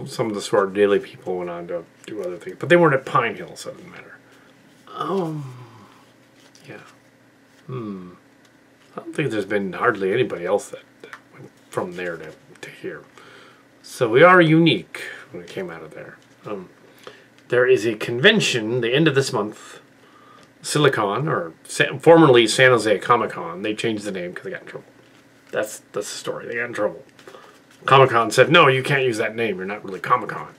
[SPEAKER 1] Some of the sort of daily people went on to do other things, but they weren't at Pine Hill, so it doesn't matter. Yeah. I don't think there's been hardly anybody else that went from there to here. So we are unique when we came out of there. There is a convention the end of this month, Silicon, or formerly San Jose Comic-Con. They changed the name because they got in trouble. That's the story. They got in trouble. Comic-Con said, no, you can't use that name. You're not really Comic-Con.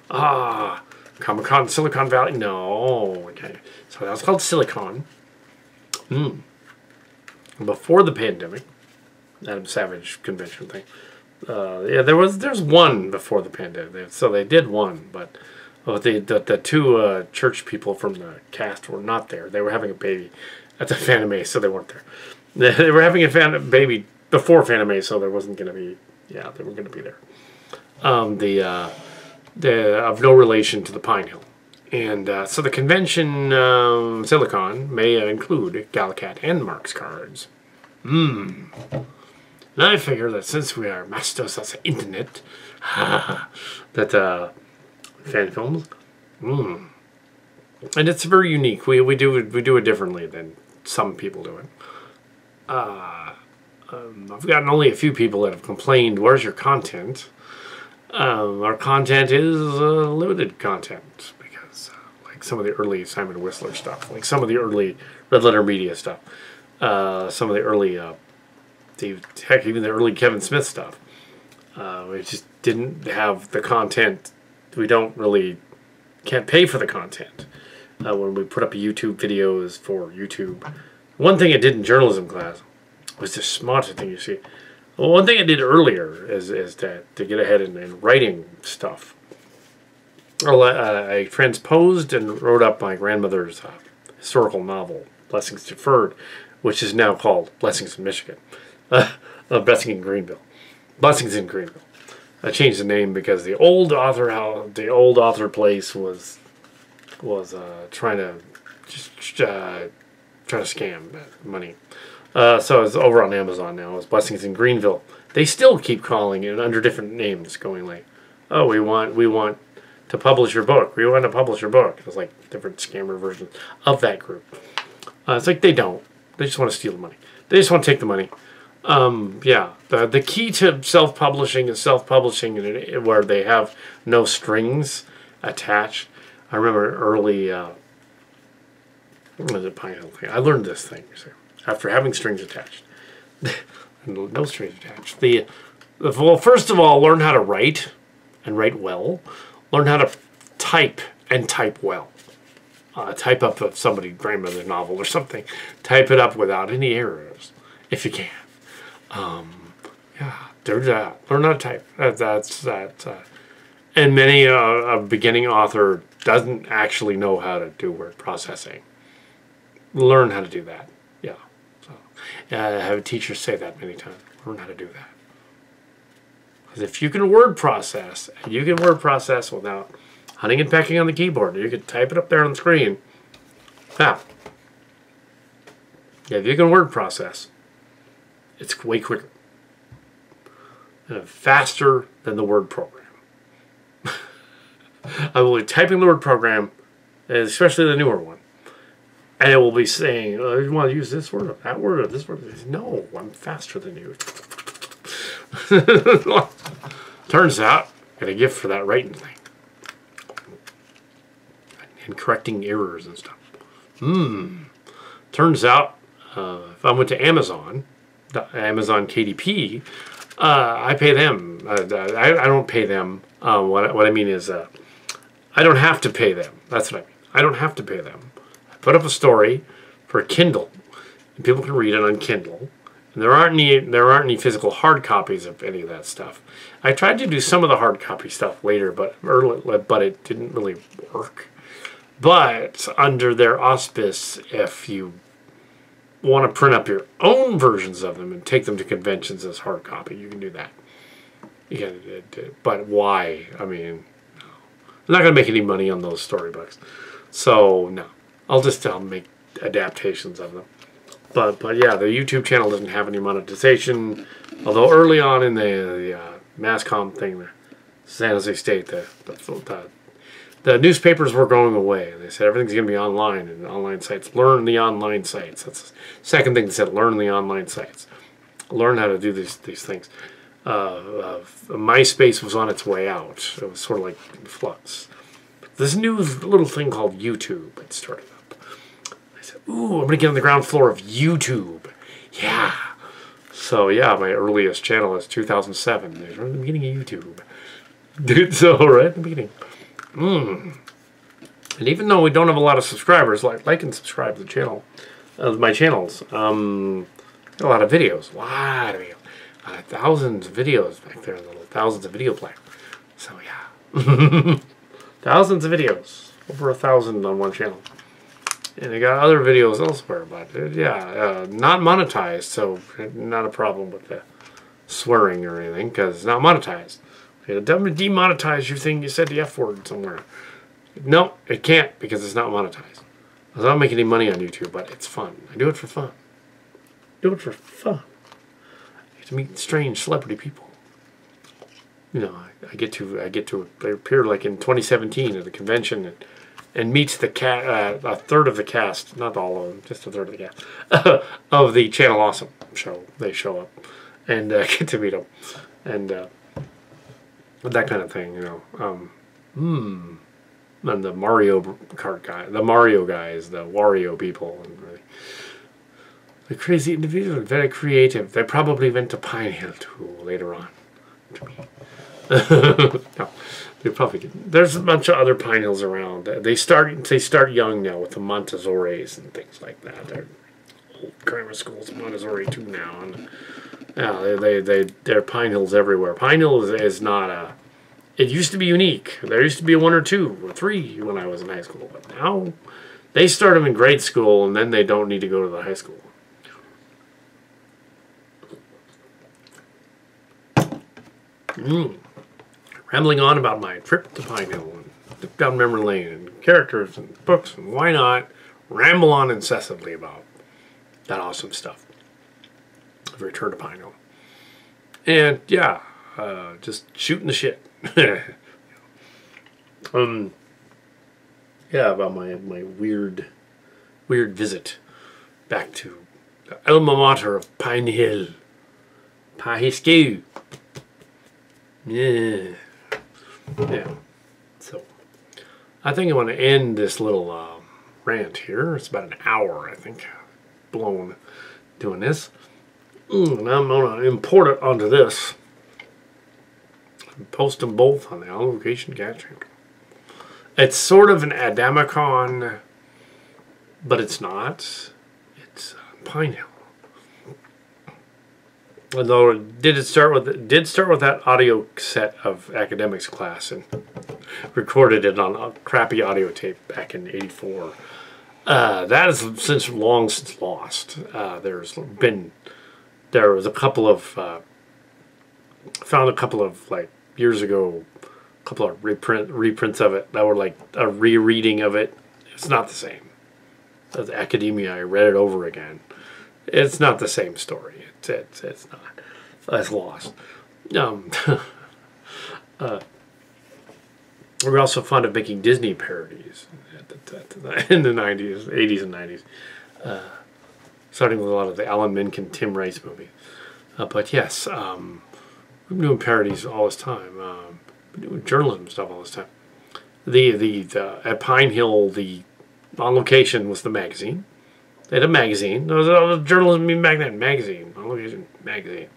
[SPEAKER 1] Comic-Con, Silicon Valley. No. Okay. So that was called Silicon. Before the pandemic, Adam Savage convention thing. There's one before the pandemic. So they did one, but the two church people from the cast were not there. They were having a baby at the Phantom Ace, so they weren't there. They were having a baby before Phantom Ace, so there wasn't going to be. Yeah, they were going to be there. Of no relation to the Pine Hill. And so the convention, Silicon, may include Kal Kat and Marx Cards. And I figure that since we are masters of the internet, that fan films, and it's very unique. We do it differently than some people do it. I've gotten only a few people that have complained, where's your content? Our content is limited content because like some of the early Simon Whistler stuff, like some of the early Red Letter Media stuff, some of the early, even the early Kevin Smith stuff. We just didn't have the content. We can't pay for the content when we put up YouTube videos for YouTube. One thing I did in journalism class was the smartest thing you see. Well, one thing I did earlier is to get ahead in writing stuff. I transposed and wrote up my grandmother's historical novel, Blessings Deferred, which is now called Blessings in Michigan. Blessings in Greenville. Blessings in Greenville. I changed the name because the old author place was trying to scam money. So it's over on Amazon now. It's Blessings in Greenville. They still keep calling it under different names, going like, "Oh, we want to publish your book. We want to publish your book." It's like different scammer versions of that group. It's like they don't. They just want to steal the money. They just want to take the money. The key to self-publishing is self-publishing where they have no strings attached. I remember early. What was it, Pine Hill thing? I learned this thing. After having strings attached. No strings attached. Well, first of all, learn how to write and write well. Learn how to type and type well. Type up somebody's grandmother's novel or something. Type it up without any errors, if you can. There's that. Learn how to type. That's and many a beginning author doesn't actually know how to do word processing. Learn how to do that. I have teachers say that many times. Learn how to do that. Because if you can word process, and you can word process without hunting and pecking on the keyboard, you can type it up there on the screen. Now, if you can word process, it's way quicker. And faster than the word program. I will be typing the word program, especially the newer one. And it will be saying, you want to use this word or that word or this word? No, I'm faster than you. Turns out, I got a gift for that writing thing. And correcting errors and stuff. Turns out, if I went to Amazon KDP, I pay them. I don't pay them. What I mean is, I don't have to pay them. That's what I mean. I don't have to pay them. Put up a story for Kindle, and people can read it on Kindle, And there aren't any physical hard copies of any of that stuff. I tried to do some of the hard copy stuff later, but it didn't really work. But under their auspice, if you want to print up your own versions of them and take them to conventions as hard copy, you can do that. But why? I mean, no. I'm not going to make any money on those storybooks. So, no. I'll make adaptations of them. But yeah, the YouTube channel doesn't have any monetization. Although early on in the MassCom thing, the San Jose State, the newspapers were going away. They said everything's going to be online and online sites. Learn the online sites. That's the second thing they said. Learn the online sites. Learn how to do these things. MySpace was on its way out. It was sort of like in flux. This new little thing called YouTube had started up. I said, ooh, I'm going to get on the ground floor of YouTube. Yeah. So, yeah, my earliest channel is 2007. Right at the beginning of YouTube. Dude, so right at the beginning. And even though we don't have a lot of subscribers, like and subscribe to the channel, my channels. A lot of videos. A lot of videos. Thousands of videos back there. Thousands of video players. So, yeah. Thousands of videos. Over 1,000 on one channel. And I got other videos elsewhere, but yeah, not monetized, so not a problem with the swearing or anything, because it's not monetized. It doesn't demonetize your thing you said the F word somewhere. No, it can't, because it's not monetized. I don't make any money on YouTube, but it's fun. I do it for fun. Do it for fun. I get to meet strange celebrity people. You know, I get to appear like in 2017 at a convention and meets the a third of the cast, not all of them, just a third of the cast of the Channel Awesome show. They show up and get to meet them and that kind of thing, you know. And the Mario Kart guy, the Mario guys, the Wario people, and the crazy individual, very creative. They probably went to Pine Hill too later on. No, they probably didn't. There's a bunch of other Pine Hills around. They start young now with the Montessori's and things like that. They're old grammar schools, Montessori too now, and yeah, they're Pine Hills everywhere. Pine Hill is not a. It used to be unique. There used to be 1 or 2 or 3 when I was in high school, but now they start them in grade school and then they don't need to go to the high school. Rambling on about my trip to Pine Hill and down memory lane and characters and books, and why not ramble on incessantly about that awesome stuff of Return to Pine Hill. And yeah, just shooting the shit. Yeah, about my weird visit back to the alma mater of Pine Hill. High school. Yeah. So, I think I want to end this little rant here. It's about an hour, I think, blown doing this. And I'm going to import it onto this. And post them both on the On Location Cat channel. It's sort of an Adamicon, but it's not. It's Pine Hill. Although it did start with that audio set of academics class and recorded it on a crappy audio tape back in '84. That is long since lost. There was a couple of found a couple of like years ago, a couple of reprints of it that were like a rereading of it. It's not the same. As academia, I read it over again. It's not the same story. It's not. That's lost. We're also fond of making Disney parodies in the 90s, 80s and 90s. Starting with a lot of the Alan Menken, Tim Rice movies. But yes, we're doing parodies all this time. We're doing journalism stuff all this time. At Pine Hill, the On Location was the magazine. They had a magazine. There was a journalism back then. Magazine. On Location magazine.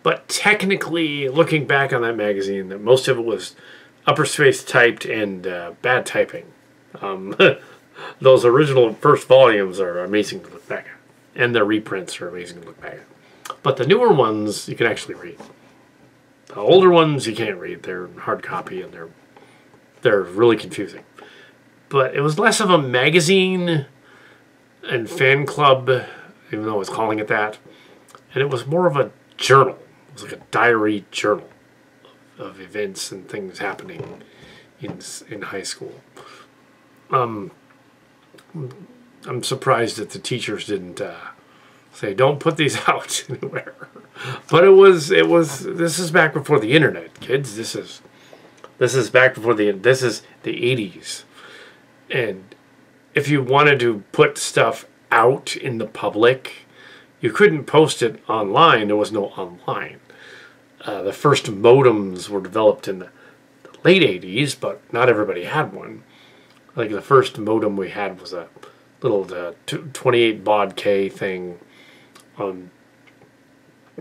[SPEAKER 1] But technically, looking back on that magazine, that most of it was upper space typed and bad typing. Those original first volumes are amazing to look back at. And their reprints are amazing to look back at. But the newer ones you can actually read. The older ones you can't read. They're hard copy and they're really confusing. But it was less of a magazine and fan club, even though I was calling it that. And it was more of a journal. It was like a diary journal of events and things happening in high school. I'm surprised that the teachers didn't say, don't put these out anywhere. But this is back before the internet, kids. This is back before this is the 80s. And if you wanted to put stuff out in the public, you couldn't post it online. There was no online. The first modems were developed in the late 80s, but not everybody had one. Like the first modem we had was a little 28 baud K thing, a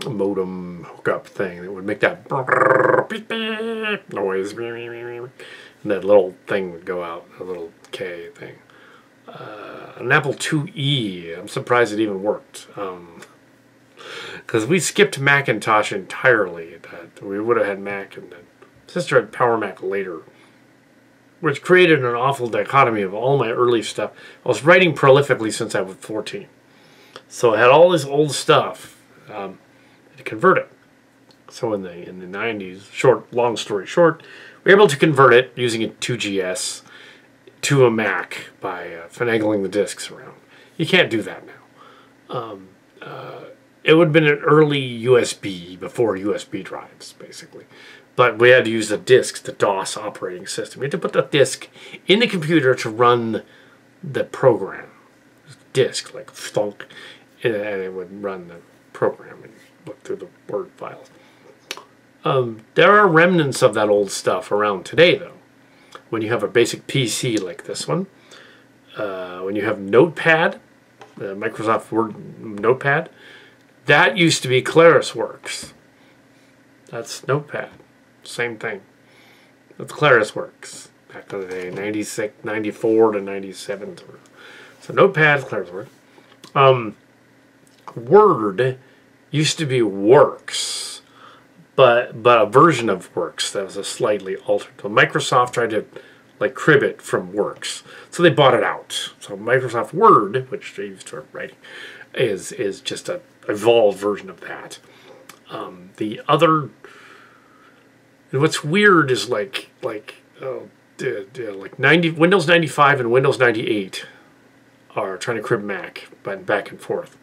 [SPEAKER 1] modem hookup thing that would make that noise, and that little thing would go out, a little K thing. An Apple IIe, I'm surprised it even worked. Because we skipped Macintosh entirely. We would have had Mac, and then sister had Power Mac later, which created an awful dichotomy of all my early stuff. I was writing prolifically since I was 14. So I had all this old stuff to convert it. So in the 90s, long story short, we were able to convert it using a 2GS to a Mac by finagling the disks around. You can't do that now. It would have been an early USB before USB drives, basically. But we had to use the disks, the DOS operating system. We had to put the disk in the computer to run the program. Disk, like thunk, and it would run the program and look through the Word files. There are remnants of that old stuff around today, though. When you have a basic PC like this one, when you have Notepad, the Microsoft Word Notepad, that used to be ClarisWorks. That's Notepad. Same thing. That's ClarisWorks. Back in the day, 96, 94 to 97. So Notepad, ClarisWorks. Word used to be Works, but a version of Works that was a slightly altered. So Microsoft tried to like crib it from Works, so they bought it out. So Microsoft Word, which they used for writing, is just an evolved version of that. The other, and what's weird is like Windows 95 and Windows 98 are trying to crib Mac, but back and forth,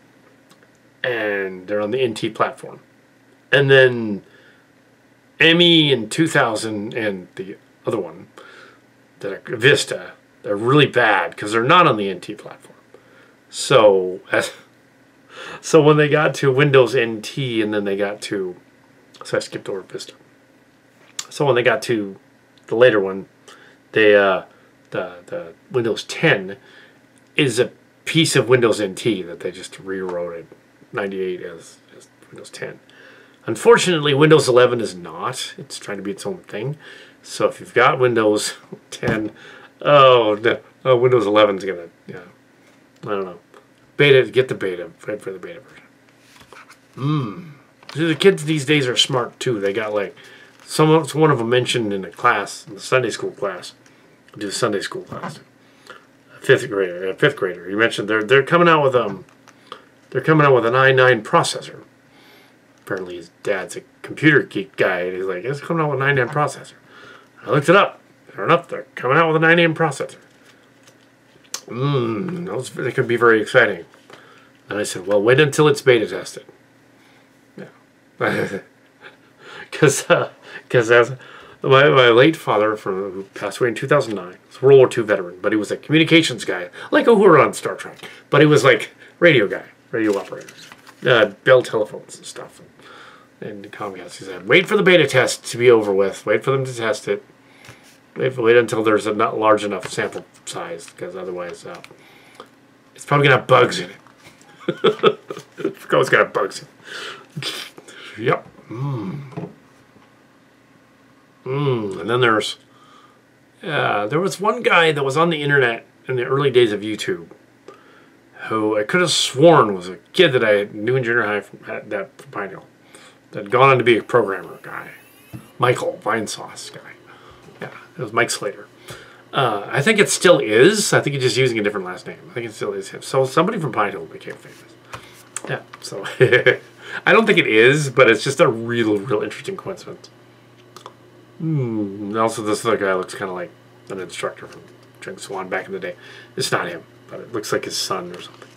[SPEAKER 1] and they're on the NT platform. And then ME in 2000 and the other one, Vista, they're really bad because they're not on the NT platform. So when they got to Windows NT and then they got to, so I skipped over Vista. So when they got to the later one, the Windows 10 is a piece of Windows NT that they just rewrote 98 as Windows 10. Unfortunately, Windows 11 is not. It's trying to be its own thing. So if you've got Windows 10, Windows 11 is gonna, I don't know. Get the beta. Wait for the beta version. The kids these days are smart too. They got like, one of them mentioned in the class, in the Sunday school class. I do the Sunday school class. Fifth grader. He mentioned they're coming out with an i9 processor. Apparently his dad's a computer geek guy, and he's like, it's coming out with an i9 processor. I looked it up. Sure enough, they're coming out with an i9 processor. They could be very exciting. And I said, well, wait until it's beta tested. Yeah. Because as my late father, who passed away in 2009, was a World War II veteran, but he was a communications guy, like Uhura on Star Trek. But he was like radio guy, radio operators, Bell telephones and stuff, and Comcast. He said, wait for the beta test to be over with. Wait for them to test it. Wait until there's a not large enough sample size, because otherwise it's probably going to have bugs in it. It's always going to have bugs in it. Yep. And then there was one guy that was on the internet in the early days of YouTube who I could have sworn was a kid that I knew in junior high from Pine Hill, that had gone on to be a programmer guy. Michael Vinesauce guy. Yeah, it was Mike Slater. I think it still is. I think he's just using a different last name. I think it still is him. So somebody from Pine Hill became famous. Yeah, so I don't think it is, but it's just a real interesting coincidence. Also, this other guy looks kind of like an instructor from Drink Swan back in the day. It's not him, but it looks like his son or something.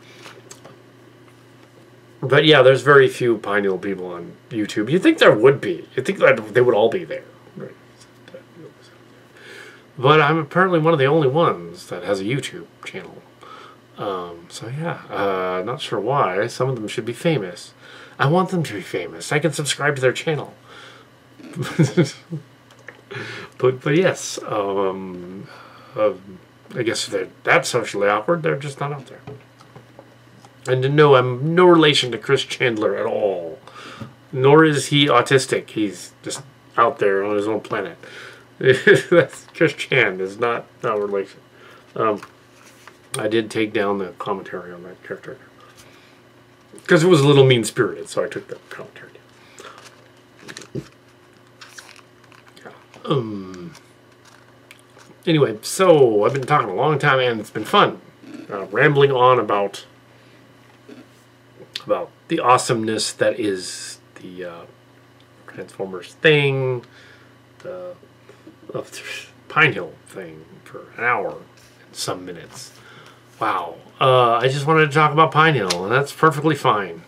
[SPEAKER 1] But yeah, there's very few Pine Hill people on YouTube. You'd think there would be. You'd think that they would all be there. Right? But I'm apparently one of the only ones that has a YouTube channel. So yeah, not sure why. Some of them should be famous. I want them to be famous. I can subscribe to their channel. but yes, I guess if they're that socially awkward, they're just not out there. And no, I'm no relation to Chris Chandler at all. Nor is he autistic. He's just out there on his own planet. Chris Chan is not relation. I did take down the commentary on that character. Because it was a little mean-spirited, so I took the commentary down. Anyway, so I've been talking a long time, and it's been fun. Rambling on about the awesomeness that is the Transformers thing, the Pine Hill thing for an hour and some minutes. Wow. I just wanted to talk about Pine Hill, and that's perfectly fine.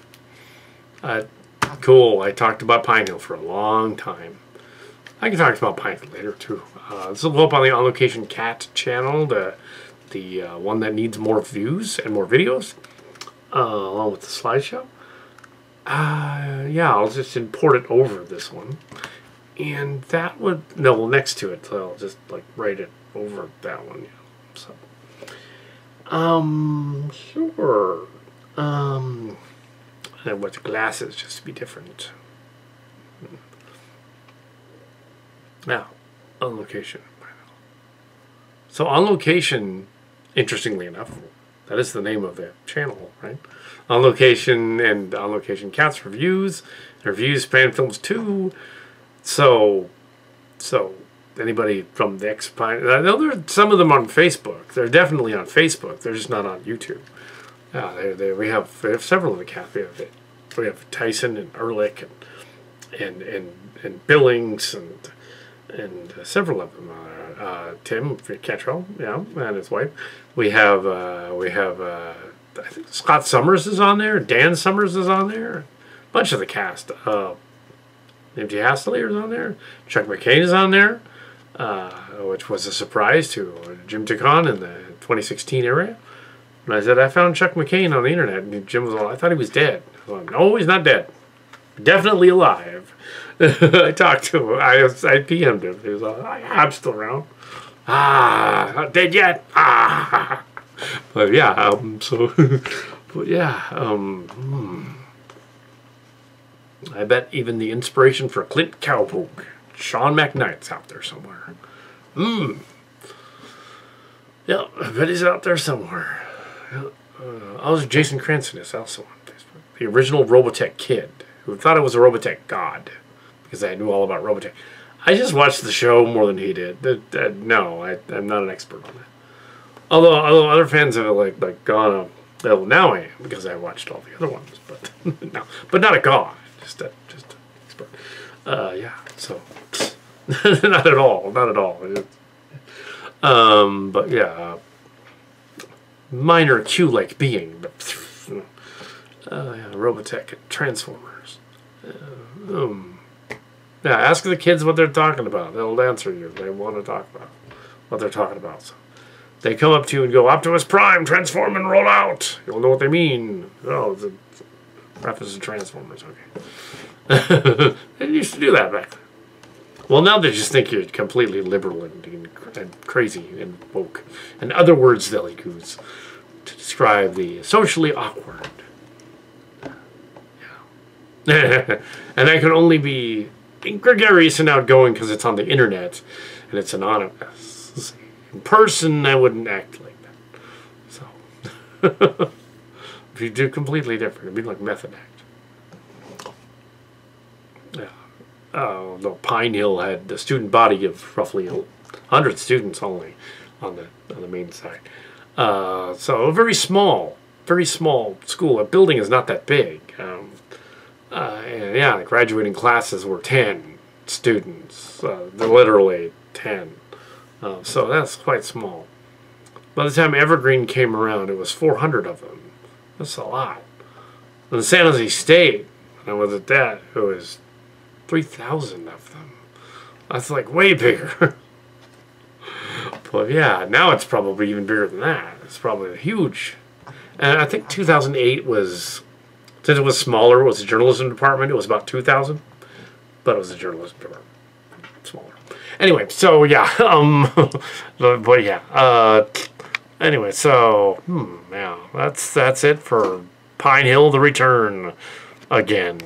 [SPEAKER 1] Cool. I talked about Pine Hill for a long time. I can talk about Pine Hill later, too. This will go up on the On Location Cat channel, the one that needs more views and more videos, along with the slideshow. Yeah, I'll just import it over this one. And that would, no, well, next to it, so I'll just, like, write it over that one, yeah. So, sure. And with the glasses, just to be different. Now, On Location. So, On Location, interestingly enough, that is the name of the channel, right? On Location and On Location Cats reviews fan films too. So anybody from the X-Pine, I know there are some of them on Facebook. They're definitely on Facebook. They're just not on YouTube. Yeah, we have several of the cats. We have Tyson and Ehrlich and Billings and several of them. Tim Cantrell, yeah, and his wife. We have I think Scott Summers is on there. Dan Summers is on there. A bunch of the cast. MJ Hasley is on there. Chuck McCain is on there, which was a surprise to Jim Ticon in the 2016 area. And I said, I found Chuck McCain on the internet. And Jim was all, I thought he was dead. I was like, no, he's not dead. Definitely alive. I talked to him. I PM'd him. He was like, I'm still around. Not dead yet. But yeah, but yeah, I bet even the inspiration for Clint Cowpoke, Sean McKnight's out there somewhere. Yeah, I bet he's out there somewhere. Also, Jason Cranston is also on Facebook. The original Robotech kid, who thought it was a Robotech god, because I knew all about Robotech. I just watched the show more than he did. No, I'm not an expert on that. Although other fans have like gone, well, now I am, because I watched all the other ones, but no, but not a god. Just an expert. Yeah, so not at all. But yeah, minor Q-like being, but yeah, Robotech and Transformers. Yeah, ask the kids what they're talking about. They'll answer you. They want to talk about what they're talking about. So they come up to you and go, Optimus Prime, transform and roll out. You'll know what they mean. Oh, the reference to Transformers, okay. They used to do that back then. Well, now they just think you're completely liberal and crazy and woke. And other words they'll use to describe the socially awkward. Yeah. And I can only be gregarious and outgoing because it's on the internet and it's anonymous. In person, I wouldn't act like that. So, If you do completely different, it'd be like method act. Yeah. The Pine Hill had a student body of roughly 100 students only on the main side. So a very small school. A building is not that big. And yeah, the graduating classes were 10 students. They're literally 10. So that's quite small. By the time Evergreen came around, it was 400 of them. That's a lot. In San Jose State, when I was at that, it was 3,000 of them. That's like way bigger. But yeah, now it's probably even bigger than that. It's probably huge. And I think 2008 was, since it was smaller, it was a journalism department, it was about 2,000. But it was a journalism department. Smaller. Anyway, so yeah. But yeah. Anyway, so, yeah, that's it for Pine Hill, The Return again.